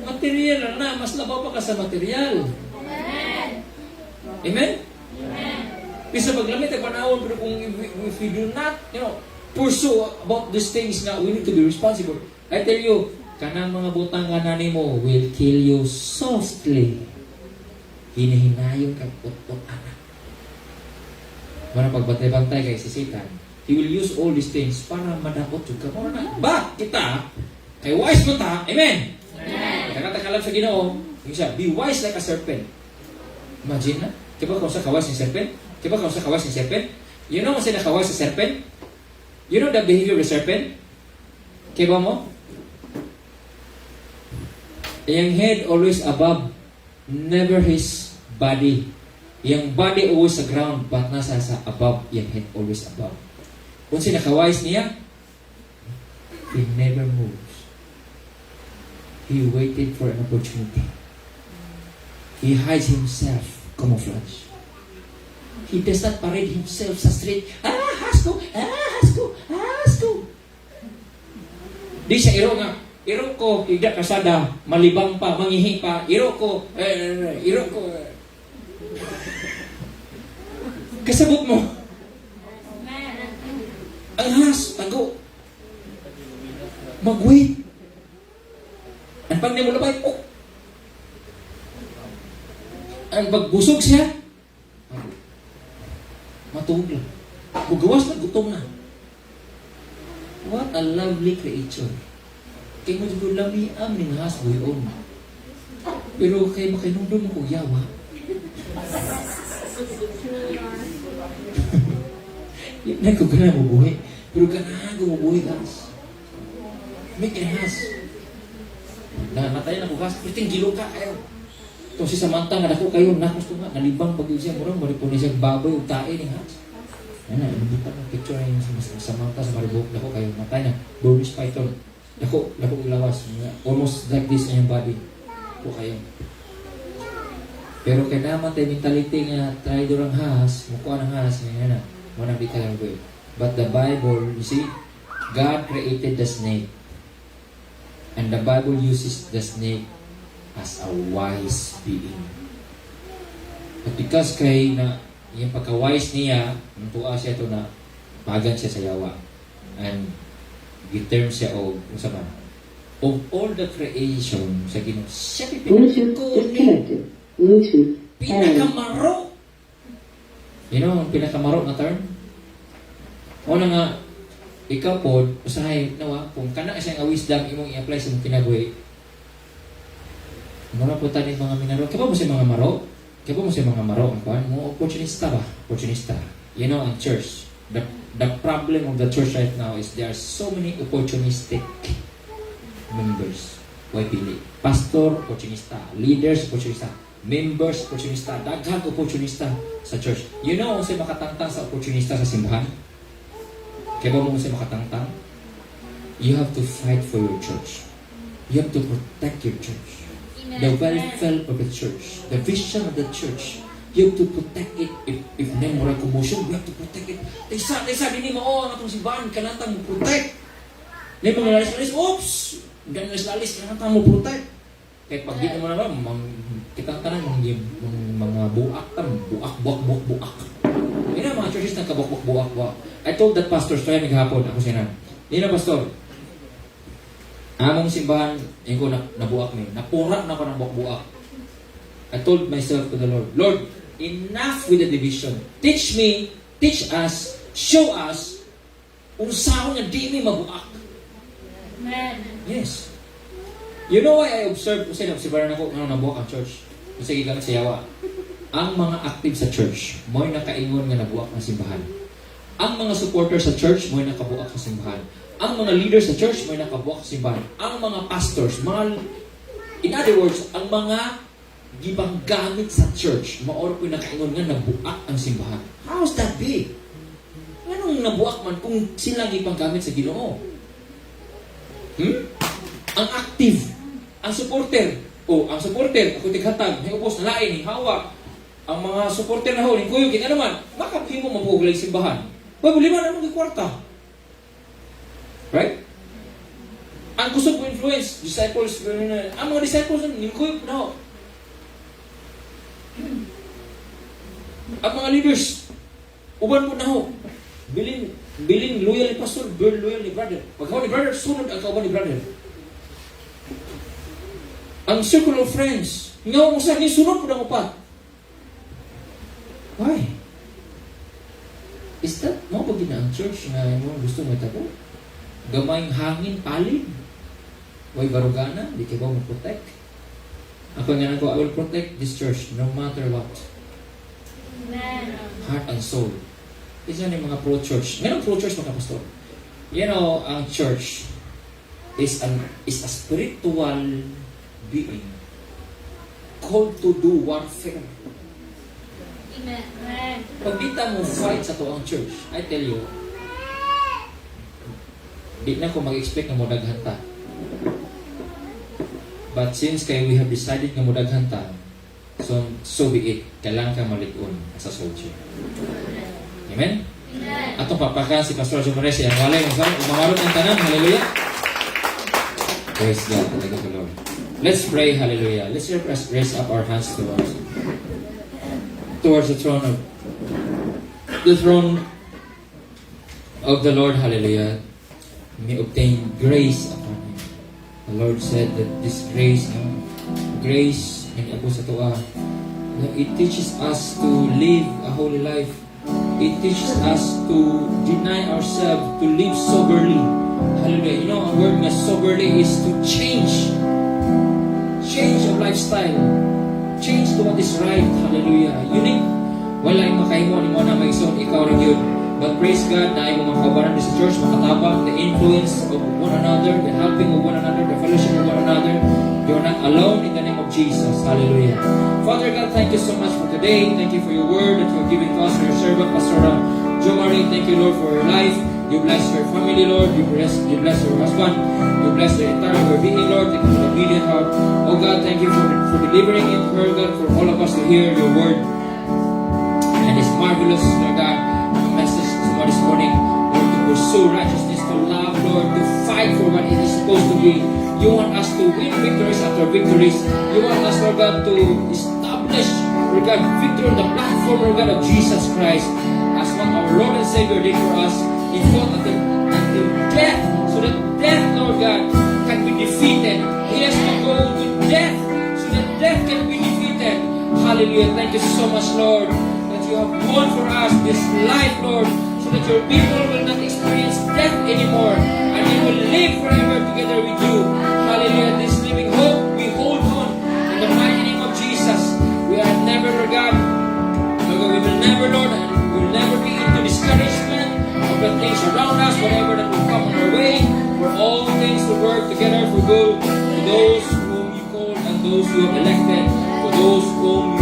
Material na, mas labaw pa ka sa material. Amen? Bisa maglamit ay panahon, pero kung if we do not, pursue about these things na we need to be responsible. I tell you, kanang mga butang nga nani mo will kill you softly. Hinahinayon kang put-put anak. Para pagbatay-bantay kay sisitan, he will use all these things para madapot juga mo na. Ba, kita, kay wise mo ta, amen? Nakatakalap sa Ginoo, yung siya, be wise like a serpent. Imagine na, kiba kung sa kawas ng serpent? Kiba kung sa kawas ng serpent? You know kung saan nakawas sa serpent? You know the behavior of the serpent? Kiba mo? Yung head always above, never his body. Yung body always sa ground, but nasa sa above, yung head always above. Kung sinakawais niya, he never moves. He waited for an opportunity. He hides himself, camouflage. He does not parade himself sa street. Hasko! Di siya iro nga. Iro ko, ida kasada, malibang pa, mangihi pa. Iro ko. Kasabot mo. Ang hanas, tago. Mag-wait. Ang pag mo labay, oh. Ang pagbusog siya, matulog lang. Bugawas na, gutom na. What a lovely creature. Kaya mo siguro lami ang ninghas buyon. Pero kay makinundon mo ko yawa. Yan ko gana mabuhay. Pero gana ko mabuhay, guys. May kinahas. Namatay na ko, guys. Pero gilo ka kayo. Ito si Samantha, nadako kayo, nakos ko nga, nalibang pag-iw siya, murang maripon niya siyang baboy o tae ni Hans. Yan na, inubutan ng picture na yung Samantha sa Maribok, dako kayo, matay na, Burmese python. Dako ilawas, almost like this na yung body. Dako kayo. Pero kaya naman tayo mentality nga, traidor ang Has, mukha ng Has, yan na, manang di ka lang ko. But the Bible, you see, God created the snake. And the Bible uses the snake as a wise being. But because kay na yung pagka-wise niya, natuwa siya ito na pagan siya sa yawa. And giterm siya o sa man. Of all the creation sa Ginoo, siya Bluetooth disconnected. Bluetooth paired. pinakamaro. You know, ang pinakamaro na term? O na nga, ikaw po, usahay, nawa, kung kana siya nga wisdom, imong i-apply sa mong kinabuhi, mura po tanin mga minaro. Kaya po mo siya mga maro? Kaya po mo siya mga maro? Ang kuhan mo, opportunista ba? Opportunista. You know, ang church, the problem of the church right now is there are so many opportunistic members. Why pili? Pastor, opportunista. Leaders, opportunista. Members, opportunista. Daghang opportunista sa church. You know, kung siya makatangtang sa opportunista sa simbahan? Kaya ba mo siya makatangtang? You have to fight for your church. You have to protect your church. The welfare of the church, the vision of the church, you have to protect it. If may moral commotion, we have to protect it. Taysa, dini mo, ang atong simbahan, kanatang mo protect. May mga lalis-lalis, oops! Ganyan lalis-lalis, kanatang mo protect. Kahit pag dito mo na ba, kitang tanan, mga buak, buak. Yan ang mga churches na kabuk-buak. I told that pastor, story naghapon, ako siya na. Hindi na, pastor. Among simbahan, yung ko nabuak niya. Napura na ko ng buak-buak. I told myself to the Lord, Lord, enough with the division. Teach us, show us, kung saan nga di may mabuak. Amen. Yes. You know why I observed, kasi nabsibaran ako, nabuak ang church. Kasi gigamit sa yawa. Ang mga active sa church, mo'y nakaingon nga nabuak ng simbahan. Ang mga supporters sa church, mo'y nakabuak sa simbahan. Ang mga leaders sa church, may nakabuak sa simbahan. Ang mga pastors, in other words, ang mga gibang gamit sa church, maoro po nakaingon nga nabuak ang simbahan. How's that be? Anong nabuak man kung sila gibang gamit sa Ginoo? Ang active, ang supporter, ang supporter, ako tighatag, may upos na lain, hawa. Ang mga supporter na ho, kuyo, kita naman, makaphin mo mabuhuglay simbahan. Problema na mong kwarta. Right? Ang gusto ko influence, disciples, ang mga disciples, ningkuyop na ho. Ang mga leaders, uban po na ho. Bilin loyal ni pastor, burn loyal ni brother. Pag ni brother, sunod ang kauban ni brother. Ang circle of friends, nga mo sa akin, sunod po na upat. Why? Is that, mga pag ang church na mo gusto mo itago? Gamayng hangin, palid. Way barugana, di ka ba mag-protect? Ako nga ko, I will protect this church no matter what. Amen. Heart and soul. Isa yung mga pro-church. Ngayon pro-church mga pastor. You know, ang church is a spiritual being called to do warfare. Amen. Pag di ta mo fight sa to ang church, I tell you, di na ko mag-expect na mo daghan ta. But since kay we have decided na mo daghan ta, so be it. Kailangan ka malikon sa soldier. Amen? Amen. Atong papakan si Pastor Jumares, ang walay, umaharot ng tanan, hallelujah. Praise God. Thank you, Lord. Let's pray. Hallelujah. Let's raise up our hands towards the throne of the Lord. Hallelujah. May obtain grace upon him. The Lord said that this grace, grace in ako sa tuwa, it teaches us to live a holy life. It teaches us to deny ourselves, to live soberly. Hallelujah. You know, ang word nga soberly is to change your lifestyle. Change to what is right. Hallelujah. Unique. Wala yung makaimo ni mo na may son, ikaw rin yun. But praise God na yung mga kabaran sa church, makatabang, the influence of one another, the helping of one another, the fellowship of one another. You're not alone in the name of Jesus. Hallelujah. Father God, thank you so much for today. Thank you for your word that you're giving to us, for your servant, Pastor Jo Marie. Thank you, Lord, for her life. You bless your family, Lord. You bless her husband. You bless the entire her being, Lord. Thank you for the obedient heart. Oh God, thank you for delivering it to her, God, for all of us to hear your word. And it's marvelous, Lord God, the message this morning, Lord, to pursue righteousness, to love, Lord, to fight for what it is supposed to be. You want us to win victories after victories. You want us, Lord God, to establish, Lord God, victory on the platform, Lord God, of Jesus Christ, as what our Lord and Savior did for us. He fought until death, so that death, Lord God, can be defeated. He has to go to death, so that death can be defeated. Hallelujah. Thank you so much, Lord, that you have won for us this life, Lord, so that your people will not experience death anymore, and they will live forever together with you. Hallelujah. This living hope, we hold on in the mighty name of Jesus. We are never, Lord God, we will never, Lord, and we will never be into discouragement of the things around us, whatever that will come on our way. For all things to work together for good to those whom you called and those who have elected, for those whom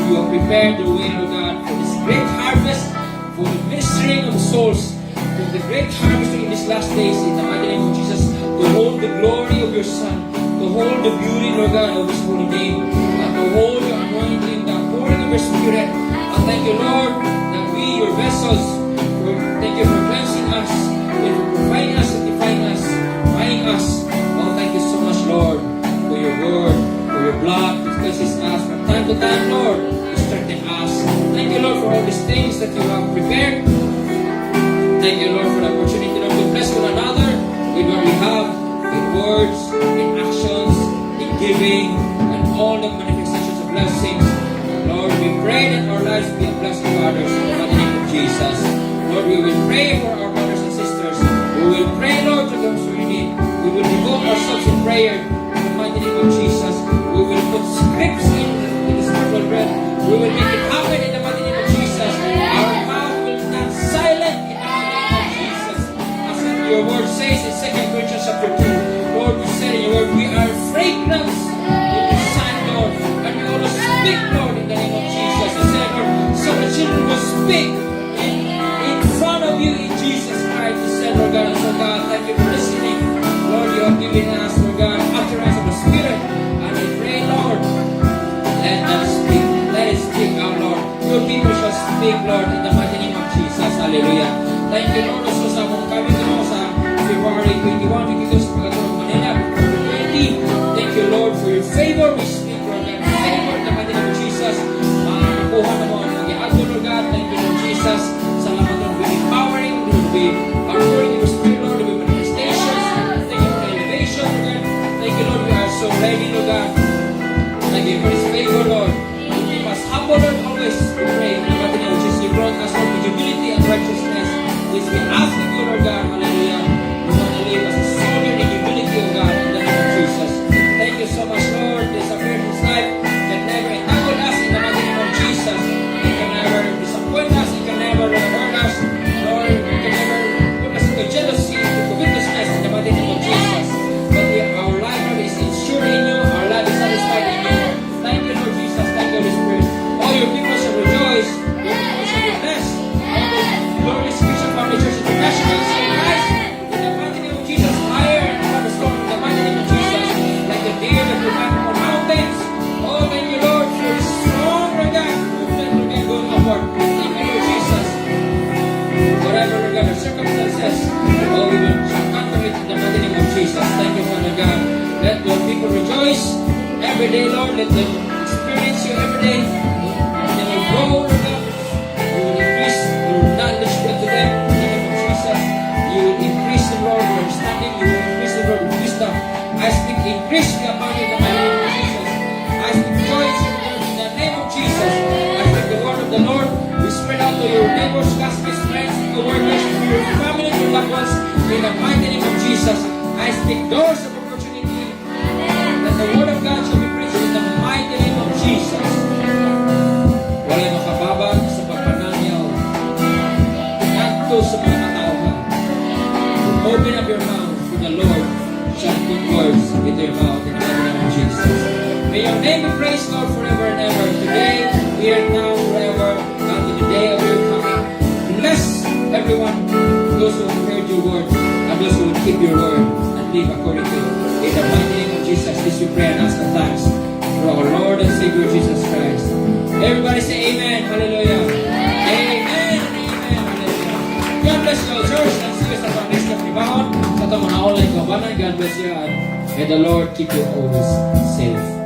you have prepared the way, Lord God, for this great harvest, for the ministering of the souls, for the great harvesting in these last days, in the mighty name of Jesus, to hold the glory of your Son, to hold the beauty, Lord God, of His holy name, and to hold your anointing, the pouring of your Spirit. And thank you, Lord, that we, your vessels, thank you for cleansing us, thank you for providing us, sanctifying us, buying us. Oh, thank you so much, Lord, for your word, for your blood, which cleanses us from time to time, Lord, to strengthen us. Thank you, Lord, for all these things that you have prepared. Thank you, Lord, for the opportunity, Lord, to bless one another with what we have, in words, in actions, in giving, and all the manifestations of blessings. Lord, we pray that our lives be a blessing to others in the mighty name of Jesus. Lord, we will pray for our brothers and sisters. We will pray, Lord, to those who are in need. We will devote ourselves in prayer in the mighty name of Jesus. We will put scripts in the spiritual bread. We will make it happen in the mighty name of Jesus. Our mouth will not silent in the mighty name of Jesus. As your word says in 2 Corinthians chapter 2, Lord, you said in your word, we are fragrance in the sun, Lord. And we always speak, Lord, in the name of Jesus. You said, Lord, so the children will speak in front of you in Jesus Christ. You said, Lord God, and so God, thank you for listening. Lord, you have given us, Lord God, utterance of the Spirit. And we pray, Lord, let us speak. Let us speak out, Lord. Your people shall speak, Lord, in the mighty name of Jesus. Hallelujah. Thank you, Lord. So sa mong kami sa February 21, 22, sa pagkatulong Manila, 20. Thank you, Lord, for your favor. We speak, Lord, and favor in the mighty name of Jesus. Makuha na mo ang mag-iadto, Lord God. Thank you, Lord Jesus. Salamat, Lord, with empowering, Lord, with outpouring of your Spirit, Lord, with manifestations. Thank you for the elevation, Lord God. Thank you, Lord, we are so ready, Lord God. Thank you for His favor, Lord. We must humble, Lord, always. We pray in the mighty name of Jesus. You brought us, Lord, with humility and righteousness. This we ask of you, Lord God. Hallelujah. We want to live as a soldier in humility, O God, in the name of Jesus. Thank you so much, Lord. This affair in His life can never entangle us in the mighty name of Jesus. It can never disappoint us. It can never hurt us. Lord, it can never put us into jealousy, into covetousness in the mighty name of Jesus. But our life is ensured in you. Our life is satisfied in you. Thank you, Lord Jesus. Thank you, Holy Spirit. All your people shall rejoice. Your people shall be blessed. All the glorious Christian Family Church International shall rise in the mighty name of Jesus. Higher and above the storm in the mighty name of Jesus. Like the deer that will climb upon mountains. Oh, thank you, Lord, for this strong, Lord God, movement, Lord God, going upward. Thank you, Lord Jesus. Whatever, Lord God, the circumstances, oh, we will conquer it in the mighty name of Jesus. Thank you, Father God. every day, Lord. Let them experience you every day. They will grow, Lord God. You will increase your knowledge to them. In the name of Jesus. You will increase the Lord your understanding. You will increase the Lord your wisdom. I speak increase the amount in the mighty name of Jesus. I speak joy in the name of Jesus. I speak the word of the Lord. We spread out to your neighbors, classmates, friends, co-workers, to your family, to your loved ones. In the mighty name of Jesus. I speak doors of opportunity. That the word of God shall be preached in the mighty name of Jesus. Wala'y makababag sa pagpananyaw. Nganto sa mga katauhan. Open up your mouth to the Lord. Shall put words into your mouth in the name of Jesus. May your name be praised, Lord, forever and ever. Today, here, now, forever, until the day of your coming. Bless everyone, those who have heard your word, and those who will keep your word and live according to it. In the mighty name of Jesus, this we pray and ask the thanks through our Lord and Savior Jesus Christ. Everybody say amen. Hallelujah. Amen and amen. Hallelujah. God bless you all, church. And see you sa next Tribahon. Sa itong mga online kabanan, God bless you. And may the Lord keep you always safe.